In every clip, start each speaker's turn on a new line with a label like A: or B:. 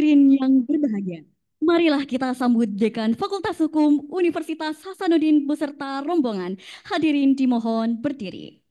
A: Hadirin yang berbahagia, marilah kita sambut Dekan Fakultas Hukum Universitas Hasanuddin beserta rombongan. Hadirin dimohon berdiri.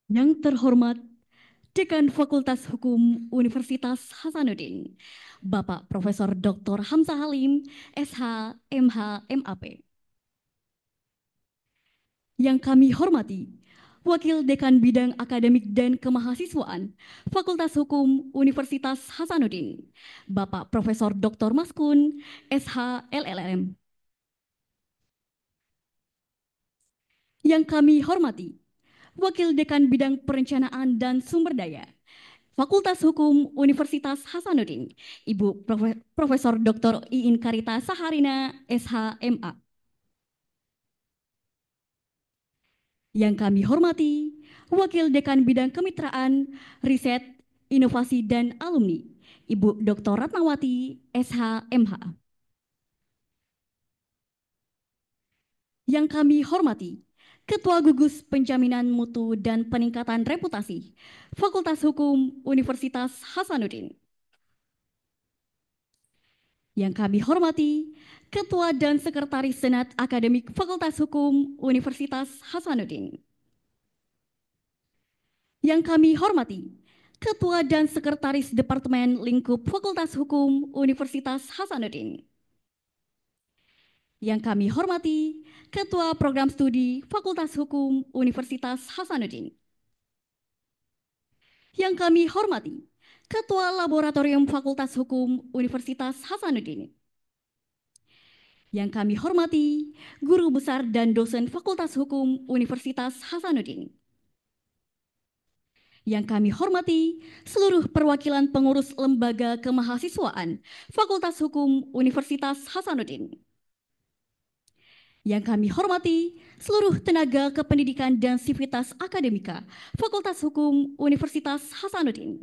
A: Yang terhormat Dekan Fakultas Hukum Universitas Hasanuddin, Bapak Profesor Dr. Hamzah Halim, SH, MH, MAP. Yang kami hormati, Wakil Dekan Bidang Akademik dan Kemahasiswaan Fakultas Hukum Universitas Hasanuddin, Bapak Profesor Dr. Maskun, SH, LLM. Yang kami hormati, Wakil Dekan Bidang Perencanaan dan Sumber Daya Fakultas Hukum Universitas Hasanuddin, Ibu Profesor Dr. Iin Karita Saharina, SH.MA. Yang kami hormati, Wakil Dekan Bidang Kemitraan, Riset, Inovasi dan Alumni, Ibu Dr. Ratnawati, SH.MH. Yang kami hormati, Ketua Gugus Penjaminan Mutu dan Peningkatan Reputasi, Fakultas Hukum Universitas Hasanuddin. Yang kami hormati, Ketua dan Sekretaris Senat Akademik Fakultas Hukum Universitas Hasanuddin. Yang kami hormati, Ketua dan Sekretaris Departemen Lingkup Fakultas Hukum Universitas Hasanuddin. Yang kami hormati, Ketua Program Studi Fakultas Hukum Universitas Hasanuddin. Yang kami hormati, Ketua Laboratorium Fakultas Hukum Universitas Hasanuddin. Yang kami hormati, Guru Besar dan Dosen Fakultas Hukum Universitas Hasanuddin. Yang kami hormati, seluruh perwakilan pengurus lembaga kemahasiswaan Fakultas Hukum Universitas Hasanuddin. Yang kami hormati seluruh tenaga kependidikan dan sivitas akademika Fakultas Hukum Universitas Hasanuddin,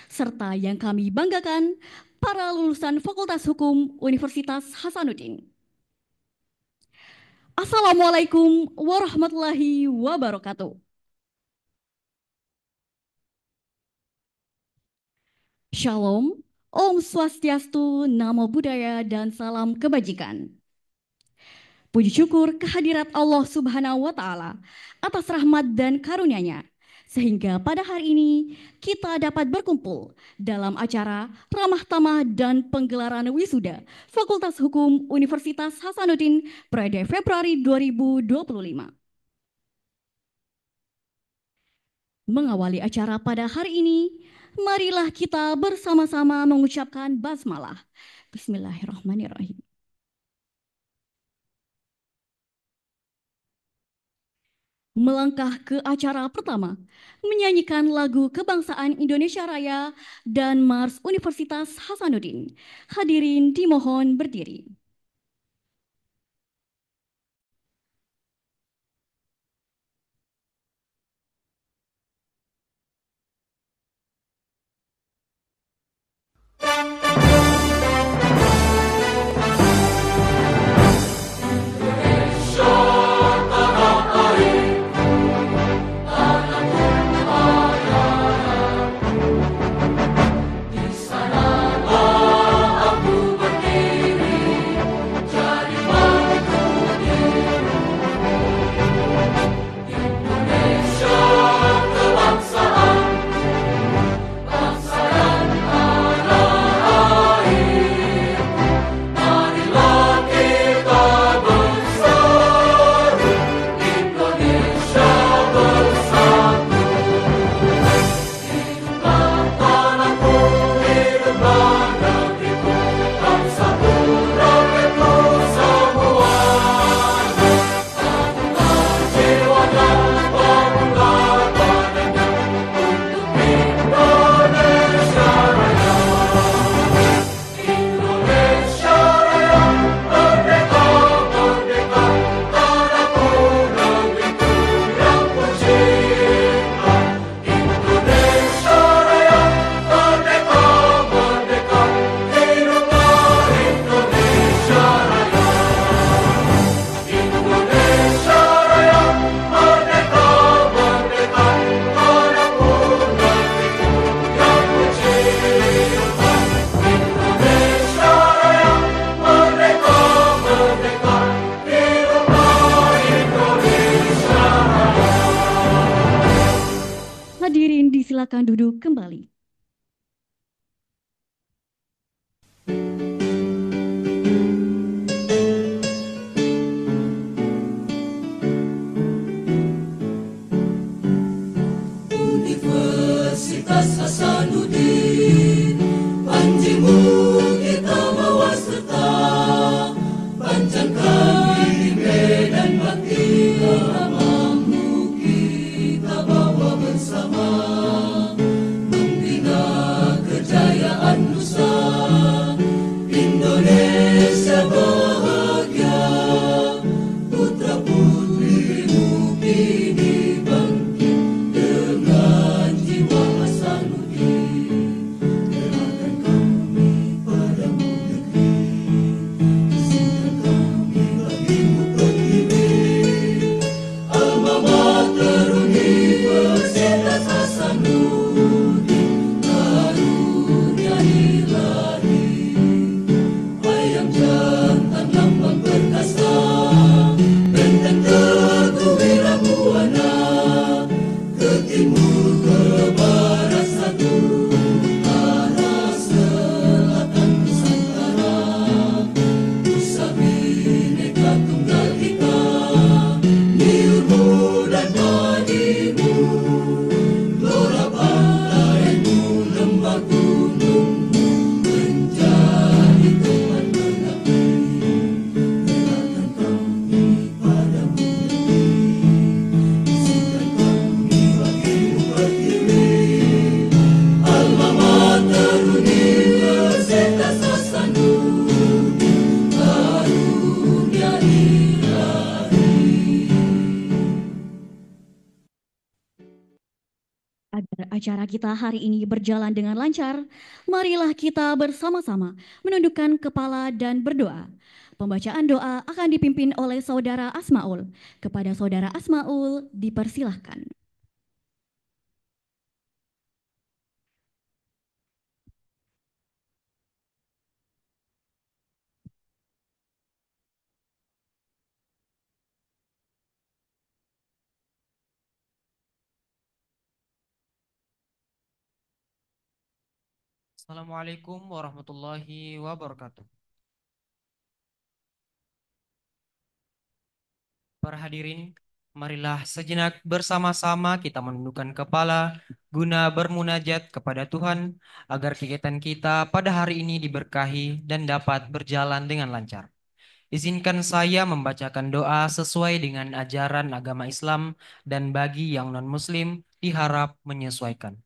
A: serta yang kami banggakan para lulusan Fakultas Hukum Universitas Hasanuddin. Assalamualaikum warahmatullahi wabarakatuh. Shalom, Om Swastiastu, Namo Buddhaya, dan salam kebajikan. Puji syukur kehadirat Allah Subhanahu wa Ta'ala atas rahmat dan karunia-Nya, sehingga pada hari ini kita dapat berkumpul dalam acara ramah tamah dan penggelaran wisuda Fakultas Hukum Universitas Hasanuddin periode Februari 2025. Mengawali acara pada hari ini, marilah kita bersama-sama mengucapkan basmalah. Bismillahirrahmanirrahim. Melangkah ke acara pertama, menyanyikan lagu Kebangsaan Indonesia Raya dan Mars Universitas Hasanuddin. Hadirin dimohon berdiri. Hadirin disilakan duduk kembali.
B: Universitas Hasanuddin, panjimu kita bawa serta, panjangkan diri medan bakti amamu kita bawa bersama, membina kejayaan Nusa
A: Agar acara kita hari ini berjalan dengan lancar, marilah kita bersama-sama menundukkan kepala dan berdoa. Pembacaan doa akan dipimpin oleh Saudara Asmaul. Kepada Saudara Asmaul, dipersilahkan.
C: Assalamualaikum warahmatullahi wabarakatuh. Para hadirin, marilah sejenak bersama-sama kita menundukkan kepala guna bermunajat kepada Tuhan agar kegiatan kita pada hari ini diberkahi dan dapat berjalan dengan lancar. Izinkan saya membacakan doa sesuai dengan ajaran agama Islam dan bagi yang non-Muslim diharap menyesuaikan.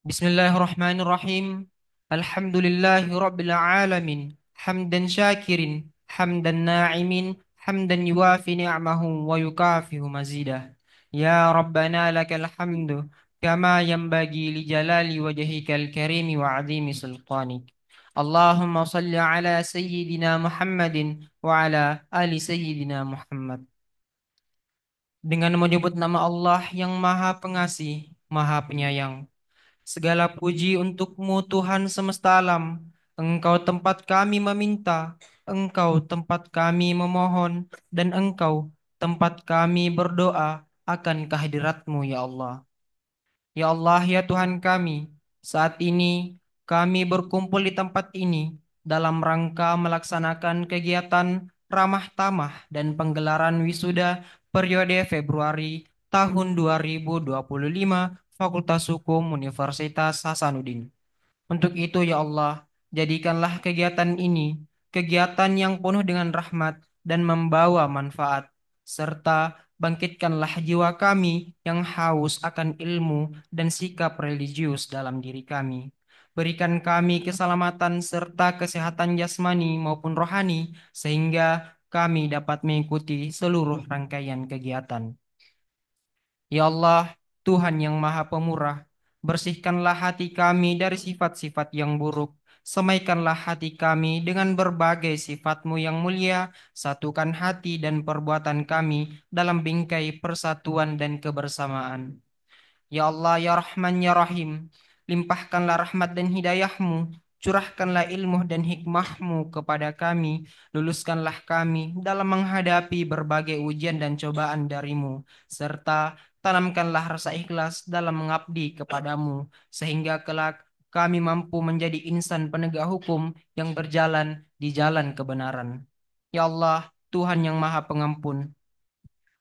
C: Bismillahirrahmanirrahim. Alhamdulillahi rabbil alamin. Hamdan syakirin, hamdan na'imin, hamdan yuwafi ni'amahu wa yukafihu mazidah. Ya Rabbana lakal hamdu kama yanbaghi li jalali wajhikal karimi wa 'azimi sultanik. Allahumma salli ala sayyidina Muhammadin wa ala ali sayyidina Muhammad. Dengan menyebut nama Allah yang Maha Pengasih, Maha Penyayang. Segala puji untukmu Tuhan semesta alam. Engkau tempat kami meminta, Engkau tempat kami memohon, dan Engkau tempat kami berdoa akan kehadiratmu ya Allah. Ya Allah, ya Tuhan kami, saat ini kami berkumpul di tempat ini dalam rangka melaksanakan kegiatan ramah tamah dan penggelaran wisuda periode Februari tahun 2025 Fakultas Hukum Universitas Hasanuddin. Untuk itu ya Allah, jadikanlah kegiatan ini kegiatan yang penuh dengan rahmat dan membawa manfaat, serta bangkitkanlah jiwa kami yang haus akan ilmu dan sikap religius dalam diri kami. Berikan kami keselamatan serta kesehatan jasmani maupun rohani, sehingga kami dapat mengikuti seluruh rangkaian kegiatan. Ya Allah, Tuhan yang Maha Pemurah, bersihkanlah hati kami dari sifat-sifat yang buruk. Semaikanlah hati kami dengan berbagai sifat-Mu yang mulia. Satukan hati dan perbuatan kami dalam bingkai persatuan dan kebersamaan. Ya Allah, ya Rahman, ya Rahim, limpahkanlah rahmat dan hidayah-Mu, curahkanlah ilmu dan hikmah-Mu kepada kami, luluskanlah kami dalam menghadapi berbagai ujian dan cobaan dari-Mu, serta tanamkanlah rasa ikhlas dalam mengabdi kepadamu, sehingga kelak kami mampu menjadi insan penegak hukum yang berjalan di jalan kebenaran. Ya Allah, Tuhan yang Maha Pengampun,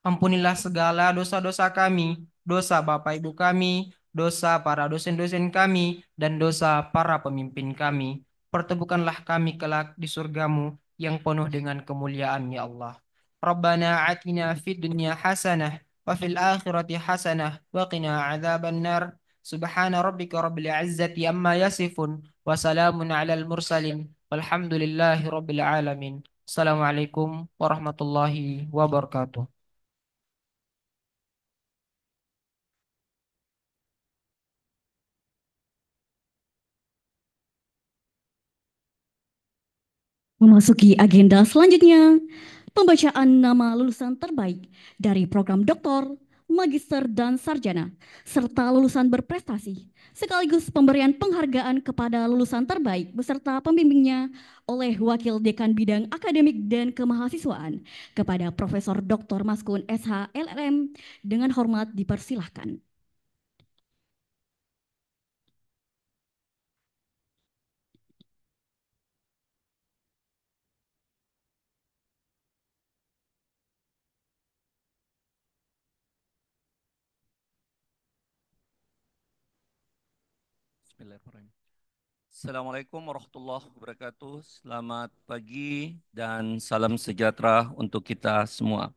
C: ampunilah segala dosa-dosa kami, dosa Bapak Ibu kami, dosa para dosen-dosen kami, dan dosa para pemimpin kami. Pertemukanlah kami kelak di surgamu yang penuh dengan kemuliaan ya Allah. Rabbana atina fid dunya hasanah wa fil akhirati hasanah wa qina adzaban nar. Subhana rabbika rabbil izzati amma yasifun wa salamun alal mursalin walhamdulillahi rabbil alamin. Assalamualaikum warahmatullahi wabarakatuh.
A: Memasuki agenda selanjutnya, pembacaan nama lulusan terbaik dari program doktor, magister, dan sarjana, serta lulusan berprestasi, sekaligus pemberian penghargaan kepada lulusan terbaik beserta pembimbingnya oleh Wakil Dekan Bidang Akademik dan Kemahasiswaan kepada Profesor Dr. Maskun SH LLM dengan hormat dipersilahkan.
D: Bismillahirrahmanirrahim. Assalamualaikum warahmatullahi wabarakatuh. Selamat pagi dan salam sejahtera untuk kita semua.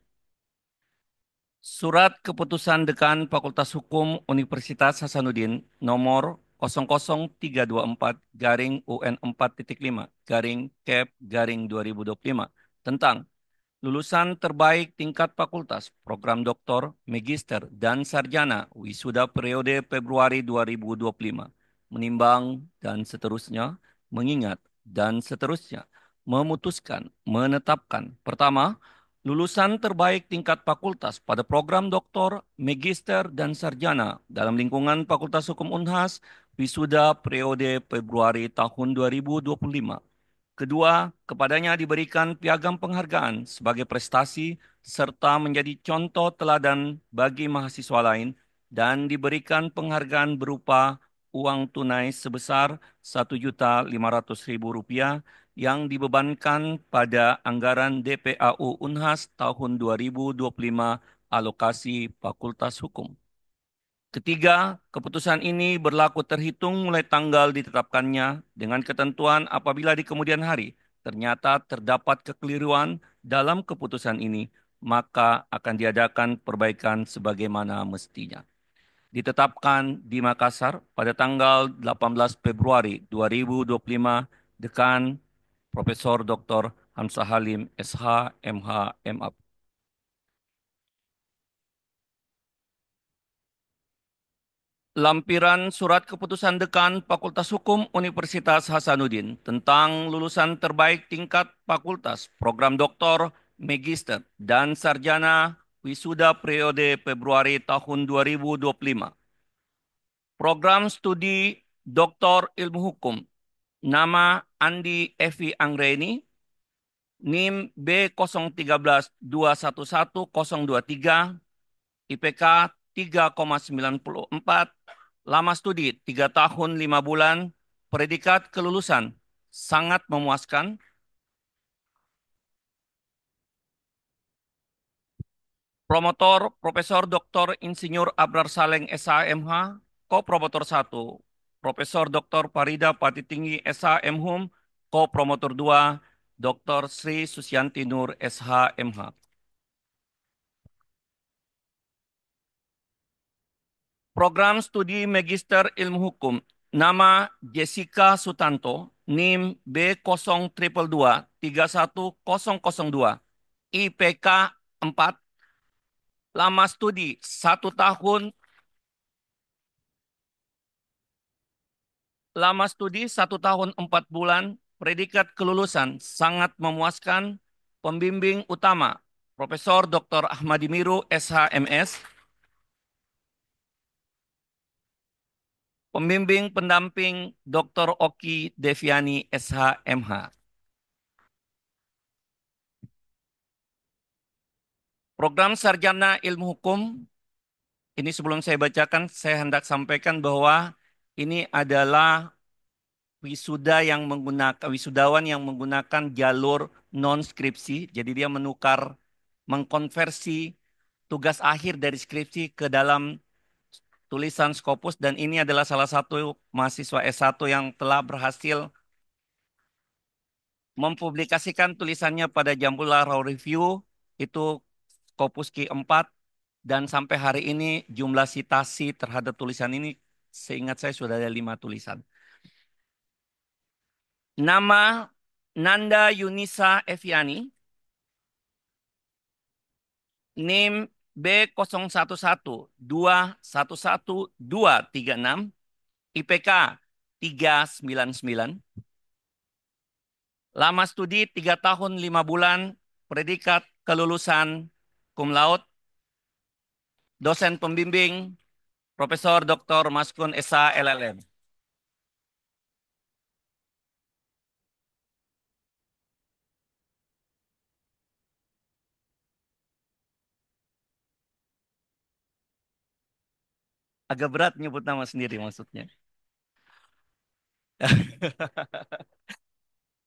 D: Surat Keputusan Dekan Fakultas Hukum Universitas Hasanuddin nomor 00324 garing UN 4.5 garing Cap garing 2025 tentang Lulusan terbaik tingkat fakultas, program doktor, magister, dan sarjana, wisuda periode Februari 2025. Menimbang dan seterusnya, mengingat dan seterusnya, memutuskan, menetapkan. Pertama, lulusan terbaik tingkat fakultas pada program doktor, magister, dan sarjana dalam lingkungan Fakultas Hukum Unhas, wisuda periode Februari tahun 2025. Kedua, kepadanya diberikan piagam penghargaan sebagai prestasi serta menjadi contoh teladan bagi mahasiswa lain dan diberikan penghargaan berupa uang tunai sebesar Rp1.500.000 yang dibebankan pada anggaran DPAU Unhas tahun 2025 alokasi Fakultas Hukum. Ketiga, keputusan ini berlaku terhitung mulai tanggal ditetapkannya dengan ketentuan apabila di kemudian hari ternyata terdapat kekeliruan dalam keputusan ini, maka akan diadakan perbaikan sebagaimana mestinya. Ditetapkan di Makassar pada tanggal 18 Februari 2025, Dekan Profesor Dr. Hamzah Halim, SH, MH, MA. Lampiran Surat Keputusan Dekan Fakultas Hukum Universitas Hasanuddin tentang lulusan terbaik tingkat fakultas, program doktor, magister, dan sarjana wisuda periode Februari tahun 2025. Program studi Doktor Ilmu Hukum, nama Andi Evi Anggreni, NIM B013-211-023, IPK 3,94, lama studi 3 tahun 5 bulan, predikat kelulusan sangat memuaskan. Promotor Profesor Dr. Insinyur Abrar Saleng SHMH, Ko-Promotor 1, Profesor Dr. Farida Patitinggi SHM Hum, Ko-Promotor 2, Dr. Sri Susyanti Nur SHMH. Program Studi Magister Ilmu Hukum, nama Jessica Sutanto, NIM B022231002, IPK 4, lama studi 1 tahun, 4 bulan, predikat kelulusan sangat memuaskan, pembimbing utama Profesor Dr. Ahmadi Miru SHMS, pembimbing pendamping Dr. Oki Deviani SHMH. Program Sarjana Ilmu Hukum, ini sebelum saya bacakan, saya hendak sampaikan bahwa ini adalah wisudawan yang menggunakan jalur non-skripsi. Jadi dia mengkonversi tugas akhir dari skripsi ke dalam tulisan Scopus. Dan ini adalah salah satu mahasiswa S1 yang telah berhasil mempublikasikan tulisannya pada Jambula Raw Review, itu Scopus Q4, dan sampai hari ini jumlah sitasi terhadap tulisan ini seingat saya sudah ada 5 tulisan. Nama Nanda Yunisa Eviani, NIM B0112111236, IPK 399, lama studi 3 tahun 5 bulan, predikat kelulusan cum laude, dosen pembimbing Profesor Dr. Maskun Esa LLM. Agak berat nyebut nama sendiri maksudnya.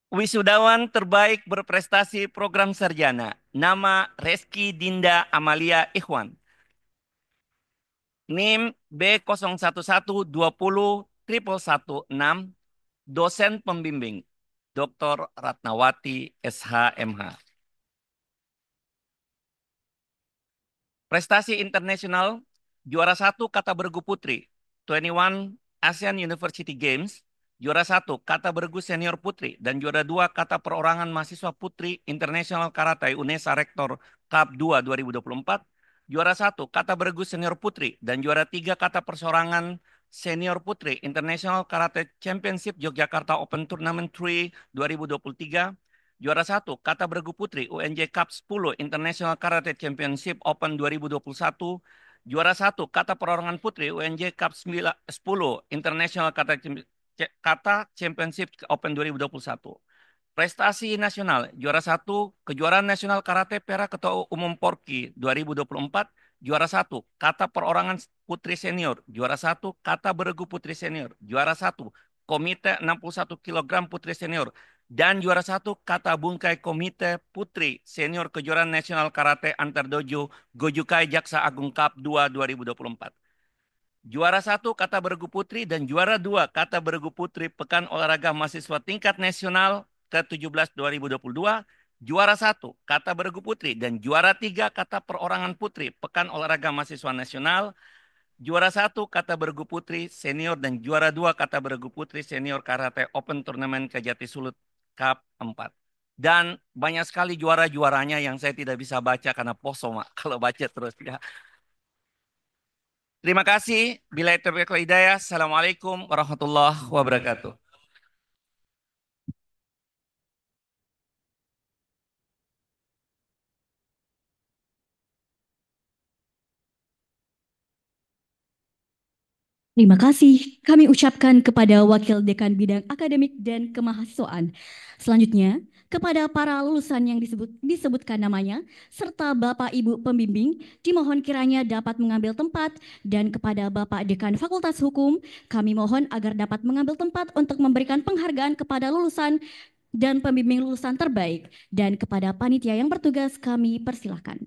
D: Wisudawan terbaik berprestasi program sarjana, nama Reski Dinda Amalia Ikhwan, NIM B01120116, dosen pembimbing Dr. Ratnawati SHMH. Prestasi internasional, juara 1 kata bergu putri, 21 ASEAN University Games, Juara 1 kata bergu senior putri dan juara 2 kata perorangan mahasiswa putri International Karate UNESA Rektor Cup 2 2024. Juara 1 kata bergu senior putri dan juara 3 kata persorangan senior putri International Karate Championship Yogyakarta Open Tournament 3 2023. Juara 1 kata bergu putri UNJ Cup 10 International Karate Championship Open 2021. Juara 1 kata perorangan putri UNJ Cup 10 International Kata Championship Open 2021. Prestasi nasional, juara 1 kejuaraan nasional karate perak ketua umum Porki 2024, juara 1 kata perorangan putri senior, juara 1 kata beregu putri senior, juara 1 komite 61 kg putri senior, dan juara 1 kata bungkai komite putri senior kejuaraan nasional karate antar dojo Gojukai Jaksa Agung Cup 2 2024. Juara 1 kata bergu putri dan juara 2 kata bergu putri Pekan Olahraga Mahasiswa Tingkat Nasional ke-17 2022. Juara 1 kata bergu putri dan juara 3 kata perorangan putri Pekan Olahraga Mahasiswa Nasional. Juara 1 kata bergu putri senior dan juara 2 kata bergu putri senior karate Open Turnamen Kejati Sulut Cup 4. Dan banyak sekali juara-juaranya yang saya tidak bisa baca karena poso, Mak. Kalau baca terus ya. Terima kasih. Bila taufiq wal hidayah. Assalamualaikum warahmatullahi wabarakatuh.
A: Terima kasih kami ucapkan kepada Wakil Dekan Bidang Akademik dan Kemahasiswaan. Selanjutnya, kepada para lulusan yang disebutkan namanya, serta Bapak Ibu pembimbing, dimohon kiranya dapat mengambil tempat, dan kepada Bapak Dekan Fakultas Hukum, kami mohon agar dapat mengambil tempat untuk memberikan penghargaan kepada lulusan dan pembimbing lulusan terbaik, dan kepada panitia yang bertugas kami persilahkan.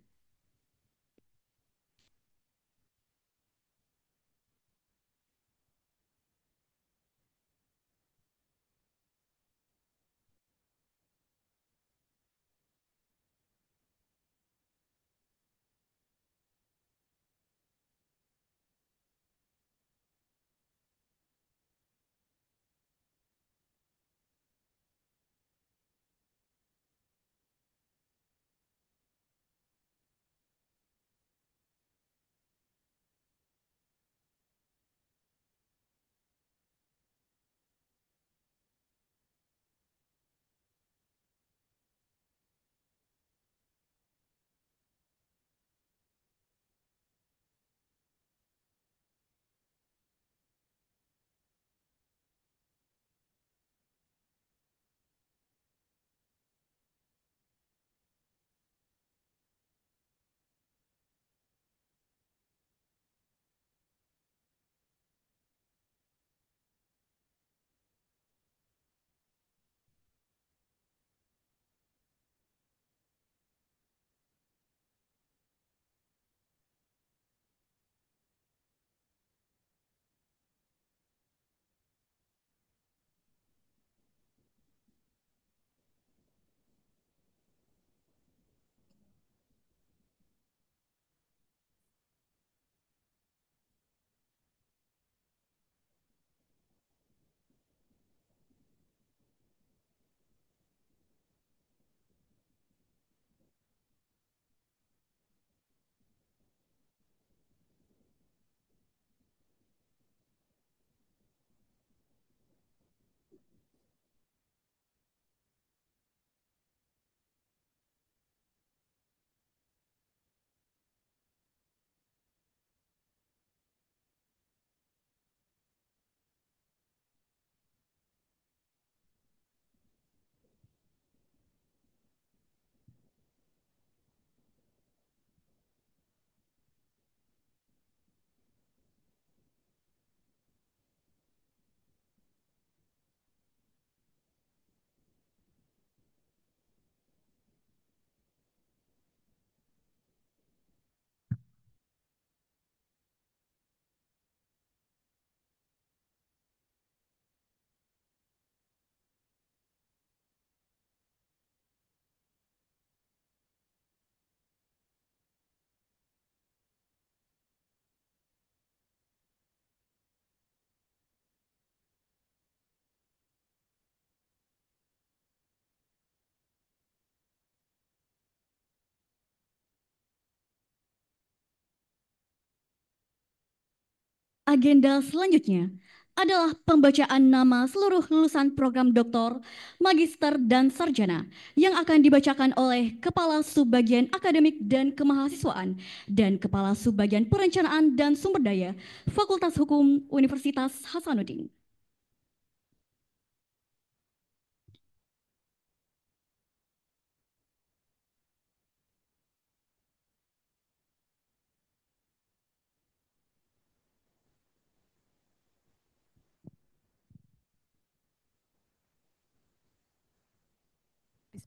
A: Agenda selanjutnya adalah pembacaan nama seluruh lulusan program doktor, magister, dan sarjana yang akan dibacakan oleh Kepala Subbagian Akademik dan Kemahasiswaan dan Kepala Subbagian Perencanaan dan Sumber Daya Fakultas Hukum Universitas Hasanuddin.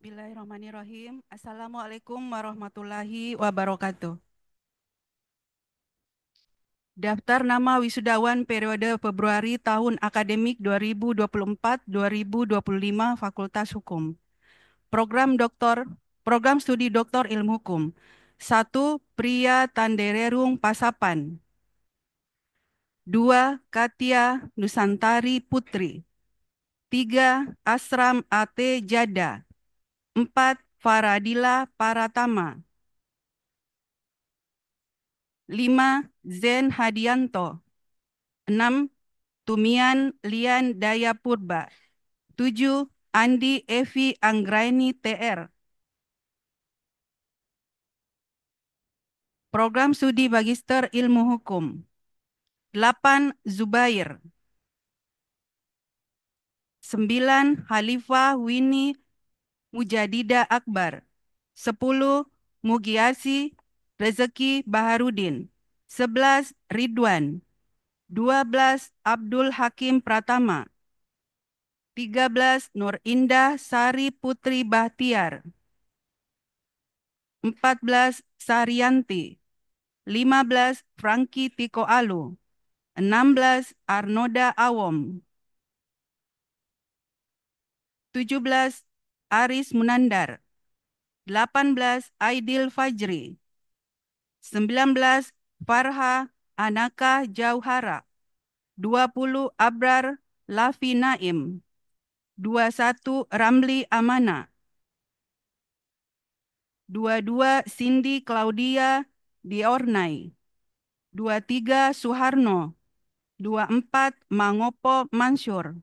E: Bismillahirrahmanirrahim. Assalamualaikum warahmatullahi wabarakatuh. Daftar nama wisudawan periode Februari tahun akademik 2024-2025 Fakultas Hukum. Program Studi Doktor Ilmu Hukum. 1. Priya Tandererung Pasapan. 2. Katia Nusantari Putri. 3. Asram A.T. Jada. 4. Faradila Paratama. 5. Zen Hadianto. 6. Tumian Lian Dayapurba. 7. Andi Evi Anggraini TR. Program Studi Magister Ilmu Hukum. 8. Zubair. 9. Khalifah Winnie Mujadida Akbar. 10. Mugiasi Rezeki Baharudin. 11. Ridwan. 12. Abdul Hakim Pratama. 13. Nur Indah Sari Putri Bahtiar. 14. Saryanti. 15. Franky Tiko Alu. 16. Arnoda Awom. 17. Aris Munandar. 18. Aidil Fajri. 19. Farha Anaka Jauhara. 20. Abrar Lafi Naim. 21. Ramli Amana. 22. Cindy Claudia Diornai. 23. Suharno. 24. Mangopo Mansur.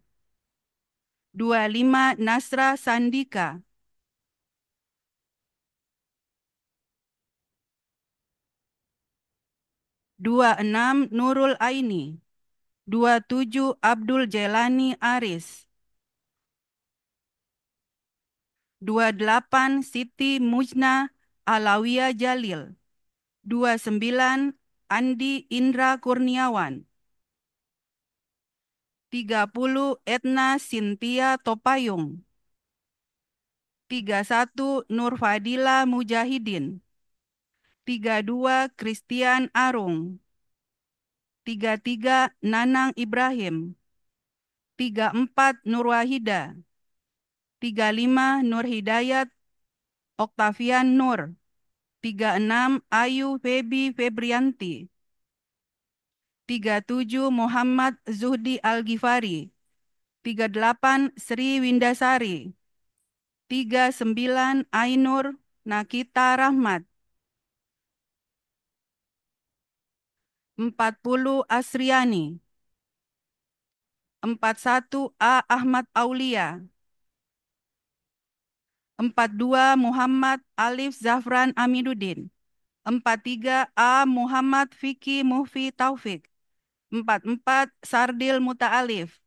E: 25. Nasra Sandika. 26. Nurul Aini. 27. Abdul Jelani Aris. 28. Siti Mujna Alawiyah Jalil. 29. Andi Indra Kurniawan. 30. Etna Sintia Topayung. 31. Nur Fadila Mujahidin. 32. Christian Arung. 33. Nanang Ibrahim. 34. Nur Wahida. 35. Nur Hidayat Oktavian Nur. 36. Ayu Febi Febrianti. 37. Muhammad Zuhdi Al-Ghifari. 38. Sri Windasari. 39. Ainur Nakita Rahmat. 40. Asriani. 41. A. Ahmad Aulia. 42. Muhammad Alif Zafran Amiduddin. 43. A. Muhammad Fiki Muhfi Taufik. 44. Sardil Muta'alif.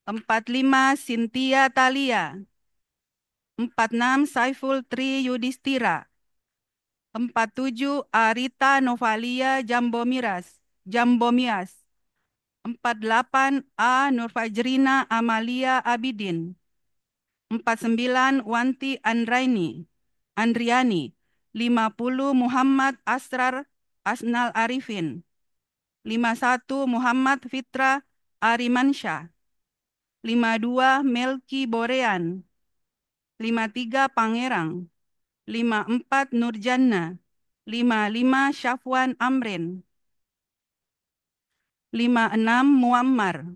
E: 45. Cynthia Talia. 46. Saiful Tri Yudhistira. 47. Arita Novalia Jambomias. 48. A. Nurfajrina Amalia Abidin. 49. Wanti Andriani. 50. Muhammad Asrar Asnal Arifin. 51. Muhammad Fitra Arimansyah. 52. Melki Borean. 53. Pangerang. 54. Nurjanna. 55. Syafwan Amrin. 56. Muammar.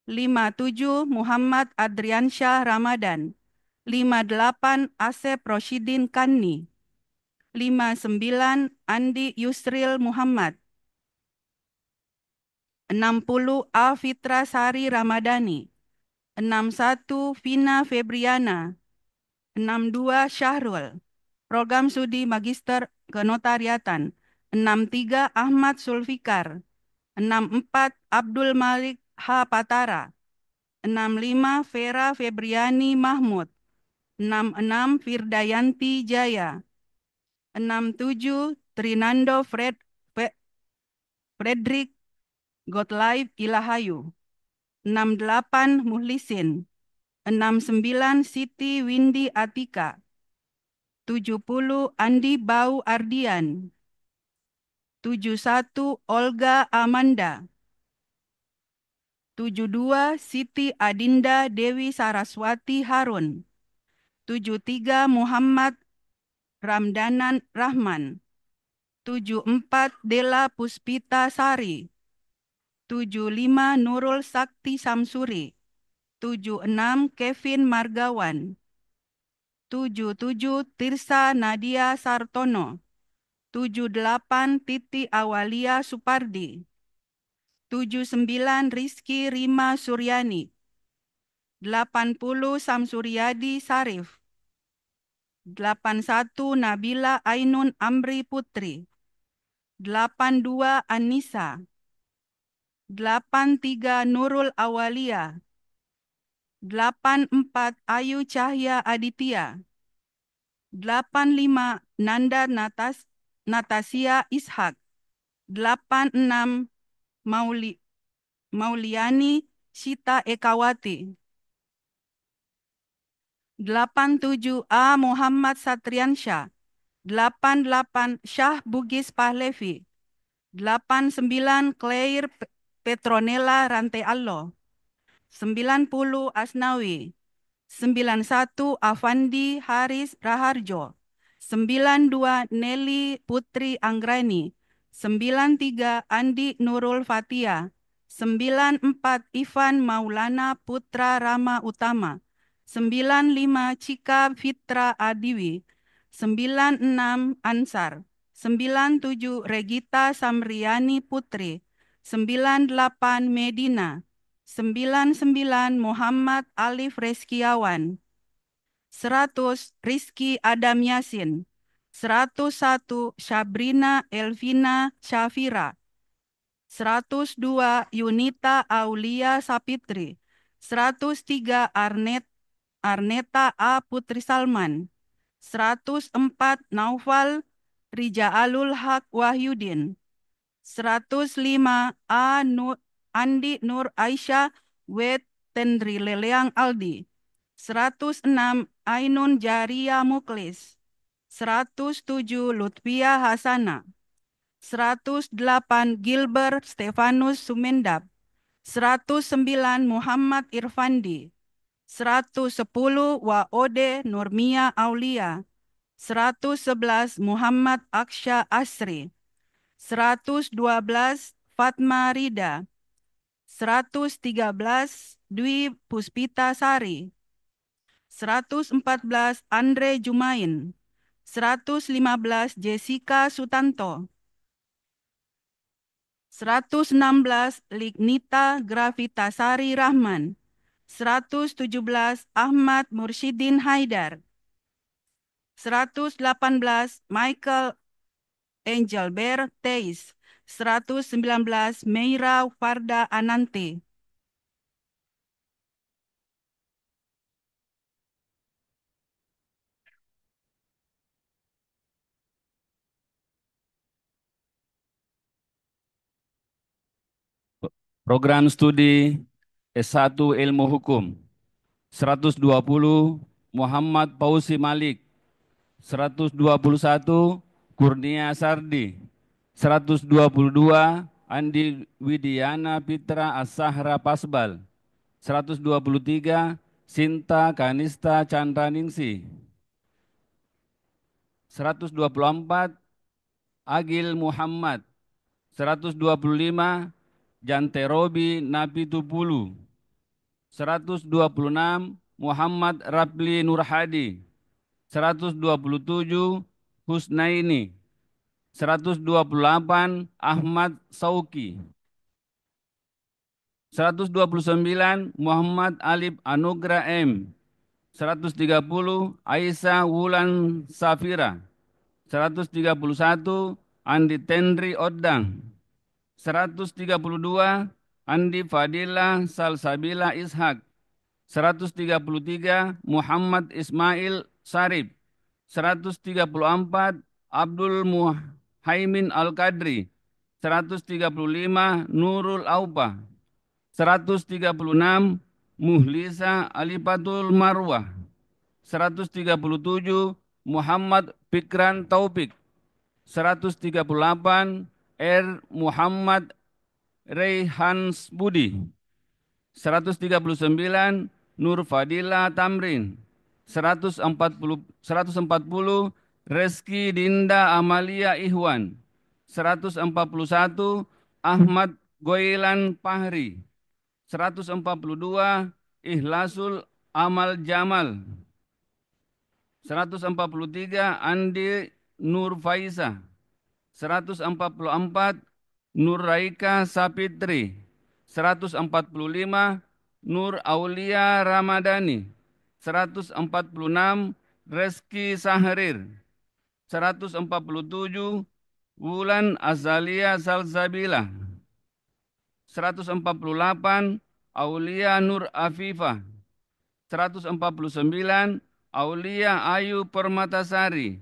E: 57. Muhammad Adriansyah Ramadan. 58. Asep Roshidin Kanni. 59. Andi Yusril Muhammad. 60 A. Fitra Sari Ramadhani, 61 Vina Febriana, 62 Syahrul. Program Studi Magister Kenotariatan, 63 Ahmad Sulfikar, 64 Abdul Malik H. Patara, 65 Vera Febriani Mahmud, 66 Firdayanti Jaya, 67 Trinando Frederick Gottlieb Ilahayu, 68 Muhlisin, 69 Siti Windy Atika, 70 Andi Bau Ardian, 71 Olga Amanda, 72 Siti Adinda Dewi Saraswati Harun, 73 Muhammad Ramdanan Rahman, 74 Dela Puspita Sari, 75 Nurul Sakti Samsuri, 76 Kevin Margawan, 77 Tirsa Nadia Sartono, 78 Titi Awalia Supardi, 79 Rizky Rima Suryani, 80 Samsuryadi Sarif, 81 Nabila Ainun Amri Putri, 82 Anissa, 83 Nurul Awalia, 84 Ayu Cahya Aditya, 85 Nanda Natasia Ishak, 86 Mauliani Sita Ekawati, 87 A Muhammad Satriansyah, 88 Syah Bugis Pahlevi, 89 Claire Petronella Rante Allo, 90 Asnawi, 91 Afandi Haris Raharjo, 92 Nelly Putri Anggrani, 93 Andi Nurul Fatia, 94 Ivan Maulana Putra Rama Utama, 95 Cika Fitra Adiwi, 96 Ansar, 97 Regita Samriani Putri, 98 Medina, 99 Muhammad Alif Reskiawan, 100 Rizky Adam Yasin, 101 Sabrina Elvina Syafira, 102 Yunita Aulia Sapitri, 103 Arneta A. Putri Salman, 104 Naufal Rijaalul Haq Wahyudin, 105 A. Andi Nur Aisyah W. Tendri Leleang Aldi, 106 Ainun Jaria Muklis, 107 Lutfia Hasana, 108 Gilbert Stefanus Sumendap, 109 Muhammad Irfandi, 110 Waode Nurmia Aulia, 111 Muhammad Aksha Asri, 112 Fatma Rida, 113 Dwi Puspita Sari, 114 Andre Jumain, 115 Jessica Sutanto, 116 Lignita Gravitasari Rahman, 117 Ahmad Mursyidin Haidar, 118 Michael Engelbert Teis, 119 Meira Farda Ananti.
F: Program Studi S1 Ilmu Hukum, 120 Muhammad Fauzi Malik, 121 Kurnia Sardi, 122 Andi Widiana Pitra As-Sahra Pasbal, 123 Sinta Kanista Chandraningsi, 124 Agil Muhammad, 125 Janterobi Napitupulu, 126 Muhammad Rapli Nurhadi, 127 Husnaini, 128 Ahmad Sauki, 129 Muhammad Alif Anugrah M. 130 Aisyah Wulan Safira. 131 Andi Tenri Odang. 132 Andi Fadila Salsabila Ishak. 133 Muhammad Ismail Sarip. 134 Abdul Muhaimin Al-Qadri. 135 Nurul Aupa. 136 Muhlisa Alifatul Marwah. 137 Muhammad Fikran Taufik. 138 R. Muhammad Reihans Budi. 139 Nur Fadila Tamrin. 140 Reski Dinda Amalia Ihwan. 141 Ahmad Goilan Pahri. 142 Ikhlasul Amal Jamal. 143 Andi Nur Faisa. 144 Nur Raika Sapitri. 145 Nur Aulia Ramadhani. 146 Reski Sahrir. 147 Wulan Azalia Salsabila. 148 Aulia Nur Afifah. 149 Aulia Ayu Permatasari.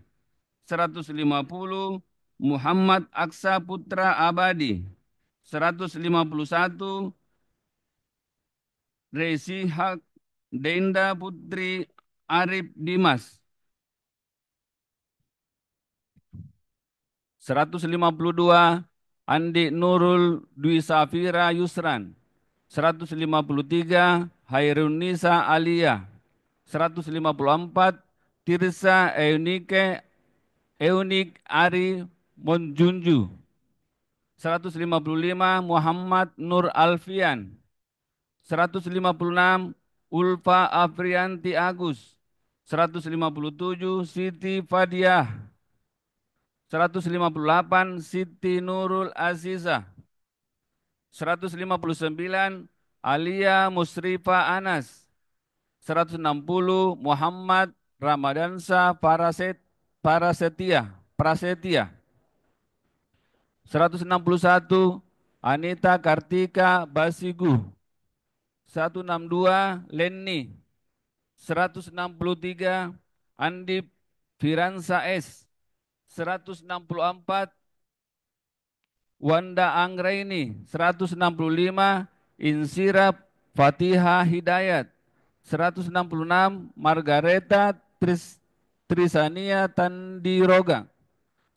F: 150 Muhammad Aksa Putra Abadi. 151 Resi Hak Denda Putri Arif Dimas. 152 Andi Nurul Dwi Safira Yusran. 153 Hairunisa Alia. 154 Tirsa Eunik Ari Monjunju. 155 Muhammad Nur Alfian. 156 Ulfa Afrianti Agus. 157 Siti Fadiah. 158 Siti Nurul Azizah. 159 Alia Musrifa Anas. 160 Muhammad Ramadansa Prasetya. 161 Anita Kartika Basigu. 162 Lenny. 163 Andi Firansa S. 164 Wanda Anggraini. 165 Insira Fatihah Hidayat. 166 Margareta Trisania Tandiroga.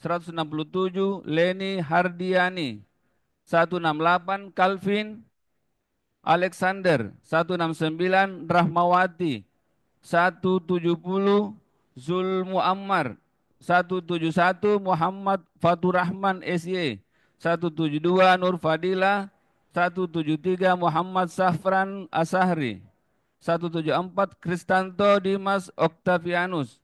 F: 167 Leni Hardiani. 168 Calvin Alexander. 169 Rahmawati. 170 Zul Muammar. 171 Muhammad Faturrahman SY. 172 Nur Fadila. 173 Muhammad Safran Asahri. 174 Kristanto Dimas Octavianus.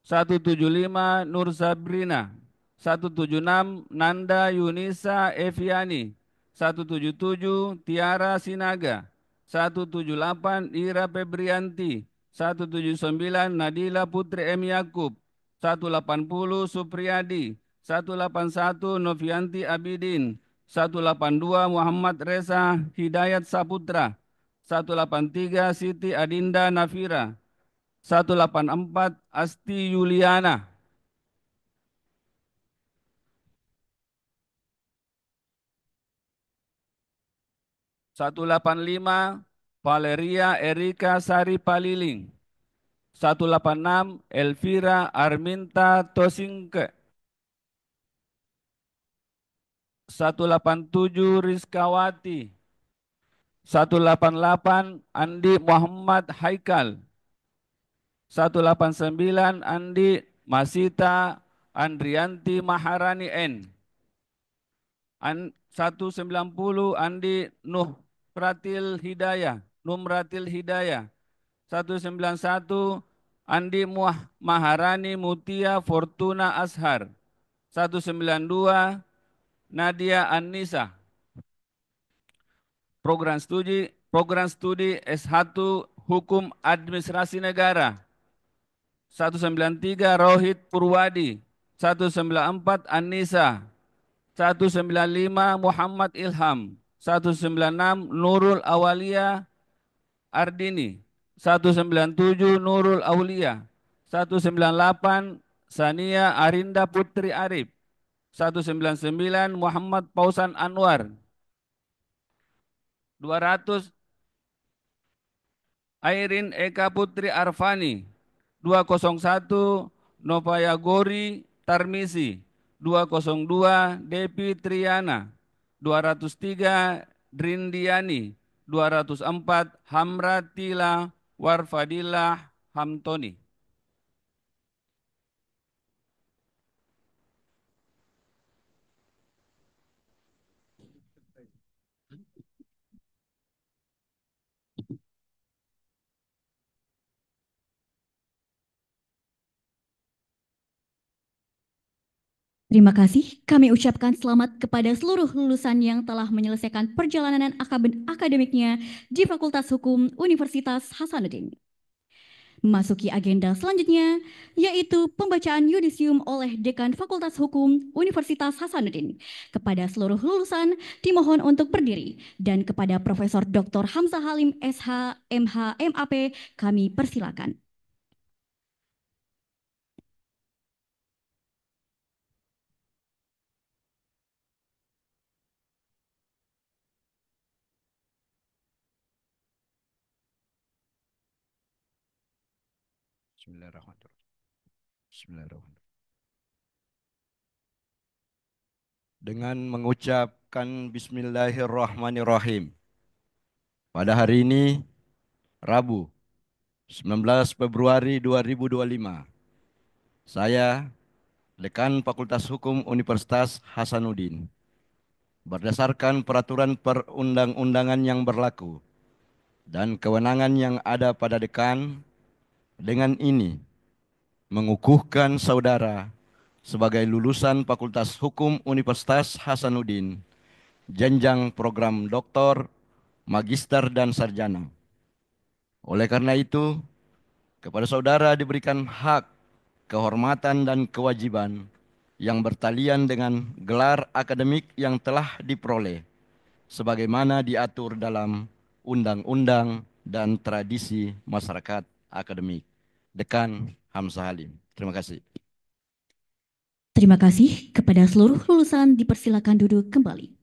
F: 175 Nur Sabrina. 176 Nanda Yunisa Eviani. 177 Tiara Sinaga. 178 Ira Febrianti. 179 Nadila Putri M. Yakub. 180 Supriyadi. 181 Novianti Abidin. 182 Muhammad Reza Hidayat Saputra. 183 Siti Adinda Nafira. 184 Asti Yuliana. 185 Valeria Erika Sari Paliling. 186 Elvira Arminta Tosingke. 187 Rizkawati. 188 Andi Muhammad Haikal. 189 Andi Masita Andrianti Maharani N. 190 Andi Numratil Hidayah. 191 Andi Maharani Mutia Fortuna Ashar. 192 Nadia Anissa. Program studi S1 Hukum Administrasi Negara. 193 Rohit Purwadi. 194 Anissa. 195 Muhammad Ilham. 196 Nurul Awalia Ardini. 197 Nurul Aulia. 198 Sania Arinda Putri Arif. 199 Muhammad Pausan Anwar. 200 Airin Eka Putri Arfani. 201 Novaya Gori Tarmisi. 202 Depi Triana. 203 Drindiani. 204 Hamratila Warfadillah Hamtoni.
A: Terima kasih. Kami ucapkan selamat kepada seluruh lulusan yang telah menyelesaikan perjalanan akademiknya di Fakultas Hukum Universitas Hasanuddin. Memasuki agenda selanjutnya, yaitu pembacaan yudisium oleh Dekan Fakultas Hukum Universitas Hasanuddin. Kepada seluruh lulusan, dimohon untuk berdiri. Dan kepada Profesor Dr. Hamzah Halim, SH, MH, MAP, kami persilakan.
G: Bismillahirrahmanirrahim. Bismillahirrahmanirrahim. Dengan mengucapkan Bismillahirrahmanirrahim. Pada hari ini, Rabu, 19 Februari 2025, saya, Dekan Fakultas Hukum Universitas Hasanuddin, berdasarkan peraturan perundang-undangan yang berlaku dan kewenangan yang ada pada dekan, dengan ini mengukuhkan saudara sebagai lulusan Fakultas Hukum Universitas Hasanuddin, jenjang program doktor, magister, dan sarjana. Oleh karena itu, kepada saudara diberikan hak, kehormatan, dan kewajiban yang bertalian dengan gelar akademik yang telah diperoleh, sebagaimana diatur dalam undang-undang dan tradisi masyarakat akademik. Dekan Hamzah Halim. Terima kasih.
A: Terima kasih. Kepada seluruh lulusan dipersilakan duduk kembali.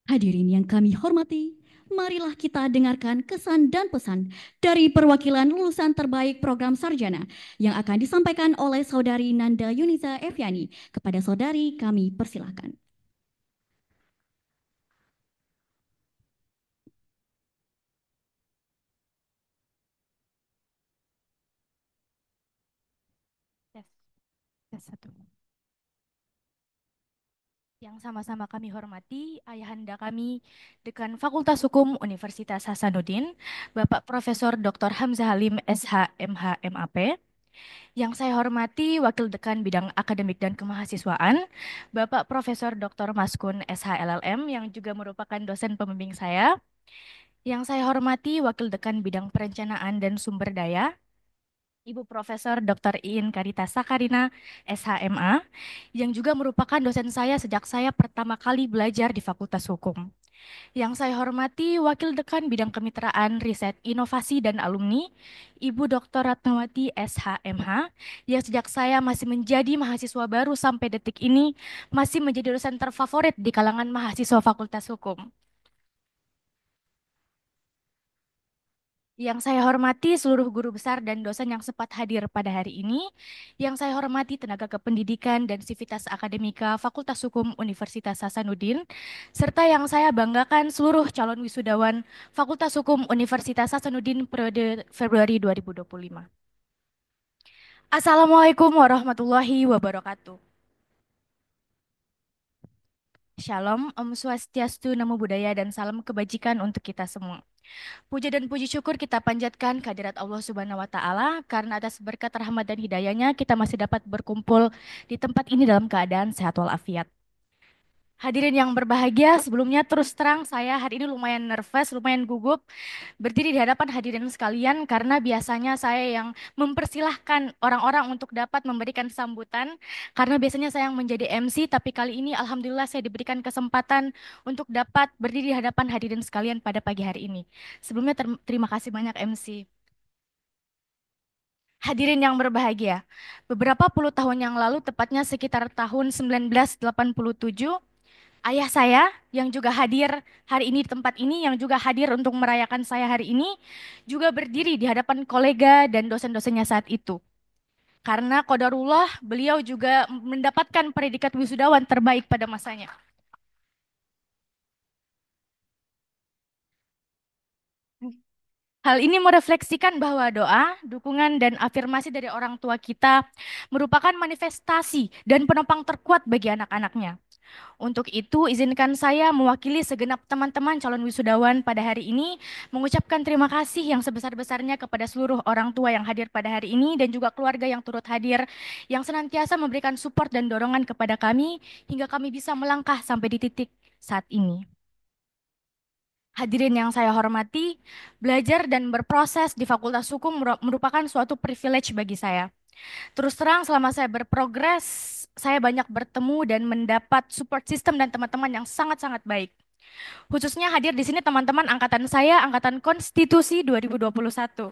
A: Hadirin yang kami hormati, marilah kita dengarkan kesan dan pesan dari perwakilan lulusan terbaik program sarjana yang akan disampaikan oleh Saudari Nanda Yuniza Eviani. Kepada saudari kami persilakan.
H: Tes satu. Yang sama-sama kami hormati ayahanda kami, Dekan Fakultas Hukum Universitas Hasanuddin, Bapak Profesor Dr. Hamzah Halim, SH, MH, MAP. Yang saya hormati Wakil Dekan Bidang Akademik dan Kemahasiswaan, Bapak Profesor Dr. Maskun, SH, LLM, yang juga merupakan dosen pembimbing saya. Yang saya hormati Wakil Dekan Bidang Perencanaan dan Sumber Daya, Ibu Profesor Dr. Iin Karita Sakarina, SHMA, yang juga merupakan dosen saya sejak saya pertama kali belajar di Fakultas Hukum. Yang saya hormati Wakil Dekan Bidang Kemitraan, Riset, Inovasi, dan Alumni, Ibu Dr. Ratnawati, SHMH, yang sejak saya masih menjadi mahasiswa baru sampai detik ini, masih menjadi dosen terfavorit di kalangan mahasiswa Fakultas Hukum. Yang saya hormati seluruh guru besar dan dosen yang sempat hadir pada hari ini. Yang saya hormati tenaga kependidikan dan sivitas akademika Fakultas Hukum Universitas Hasanuddin. Serta yang saya banggakan seluruh calon wisudawan Fakultas Hukum Universitas Hasanuddin periode Februari 2025. Assalamualaikum warahmatullahi wabarakatuh. Shalom, Om Swastiastu, Namo Buddhaya, dan salam kebajikan untuk kita semua. Puja dan puji syukur kita panjatkan kehadirat Allah Subhanahu wa taala karena atas berkat rahmat dan hidayahnya kita masih dapat berkumpul di tempat ini dalam keadaan sehat walafiat. Hadirin yang berbahagia, sebelumnya terus terang saya hari ini lumayan nervous, lumayan gugup berdiri di hadapan hadirin sekalian karena biasanya saya yang mempersilahkan orang-orang untuk dapat memberikan sambutan karena biasanya saya yang menjadi MC, tapi kali ini alhamdulillah saya diberikan kesempatan untuk dapat berdiri di hadapan hadirin sekalian pada pagi hari ini. Sebelumnya terima kasih banyak MC. Hadirin yang berbahagia, beberapa puluh tahun yang lalu, tepatnya sekitar tahun 1987, ayah saya yang juga hadir hari ini di tempat ini, yang juga hadir untuk merayakan saya hari ini, juga berdiri di hadapan kolega dan dosen-dosennya saat itu. Karena qadarullah beliau juga mendapatkan predikat wisudawan terbaik pada masanya. Hal ini merefleksikan bahwa doa, dukungan, dan afirmasi dari orang tua kita merupakan manifestasi dan penopang terkuat bagi anak-anaknya. Untuk itu, izinkan saya mewakili segenap teman-teman calon wisudawan pada hari ini mengucapkan terima kasih yang sebesar-besarnya kepada seluruh orang tua yang hadir pada hari ini dan juga keluarga yang turut hadir yang senantiasa memberikan support dan dorongan kepada kami hingga kami bisa melangkah sampai di titik saat ini. Hadirin yang saya hormati, belajar dan berproses di Fakultas Hukum merupakan suatu privilege bagi saya. Terus terang selama saya berprogres, saya banyak bertemu dan mendapat support system dan teman-teman yang sangat-sangat baik. Khususnya hadir di sini teman-teman angkatan saya, angkatan Konstitusi 2021.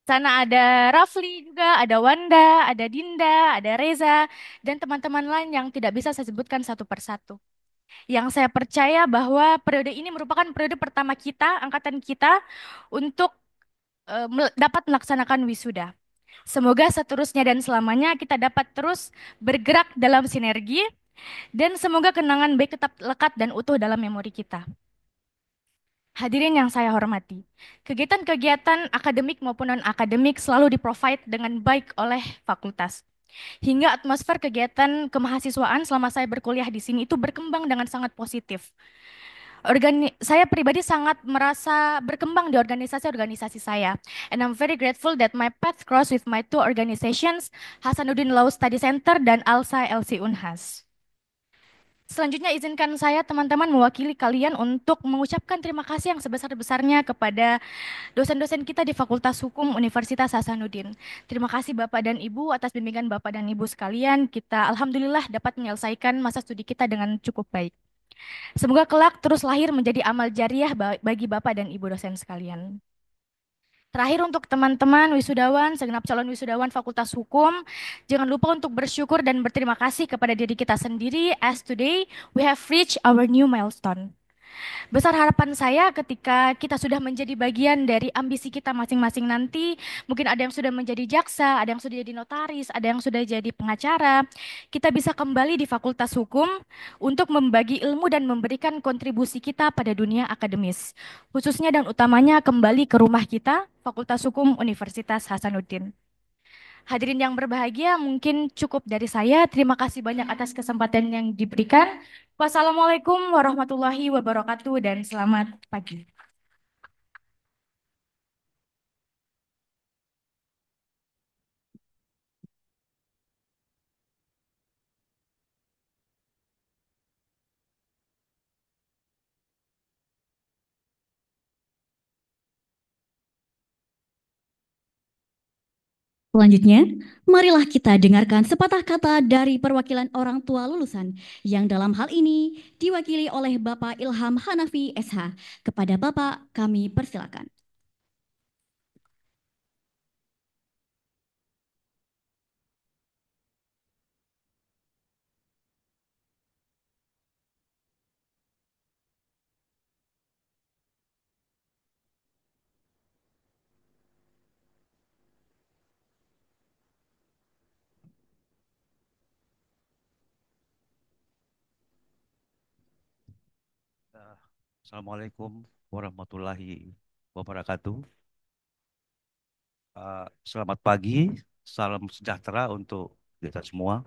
H: Sana ada Rafli juga, ada Wanda, ada Dinda, ada Reza, dan teman-teman lain yang tidak bisa saya sebutkan satu persatu. Yang saya percaya bahwa periode ini merupakan periode pertama kita, angkatan kita, untuk dapat melaksanakan wisuda. Semoga seterusnya dan selamanya kita dapat terus bergerak dalam sinergi dan semoga kenangan baik tetap lekat dan utuh dalam memori kita. Hadirin yang saya hormati, kegiatan-kegiatan akademik maupun non-akademik selalu di-provide dengan baik oleh fakultas. Hingga atmosfer kegiatan kemahasiswaan selama saya berkuliah di sini itu berkembang dengan sangat positif. Saya pribadi sangat merasa berkembang di organisasi-organisasi saya. And I'm very grateful that my path cross with my two organizations, Hasanuddin Law Study Center dan ALSA LC Unhas. Selanjutnya izinkan saya teman-teman mewakili kalian untuk mengucapkan terima kasih yang sebesar-besarnya kepada dosen-dosen kita di Fakultas Hukum Universitas Hasanuddin. Terima kasih Bapak dan Ibu atas bimbingan Bapak dan Ibu sekalian. Kita alhamdulillah dapat menyelesaikan masa studi kita dengan cukup baik. Semoga kelak terus lahir menjadi amal jariah bagi Bapak dan Ibu dosen sekalian. Terakhir untuk teman-teman wisudawan, segenap calon wisudawan Fakultas Hukum, jangan lupa untuk bersyukur dan berterima kasih kepada diri kita sendiri as today we have reached our new milestone. Besar harapan saya ketika kita sudah menjadi bagian dari ambisi kita masing-masing nanti, mungkin ada yang sudah menjadi jaksa, ada yang sudah jadi notaris, ada yang sudah jadi pengacara, kita bisa kembali di Fakultas Hukum untuk membagi ilmu dan memberikan kontribusi kita pada dunia akademis. Khususnya dan utamanya kembali ke rumah kita, Fakultas Hukum Universitas Hasanuddin. Hadirin yang berbahagia, mungkin cukup dari saya. Terima kasih banyak atas kesempatan yang diberikan. Wassalamualaikum warahmatullahi wabarakatuh dan selamat pagi.
A: Selanjutnya, marilah kita dengarkan sepatah kata dari perwakilan orang tua lulusan yang dalam hal ini diwakili oleh Bapak Ilham Hanafi SH. Kepada Bapak kami persilakan.
I: Assalamualaikum warahmatullahi wabarakatuh. Selamat pagi, salam sejahtera untuk kita semua.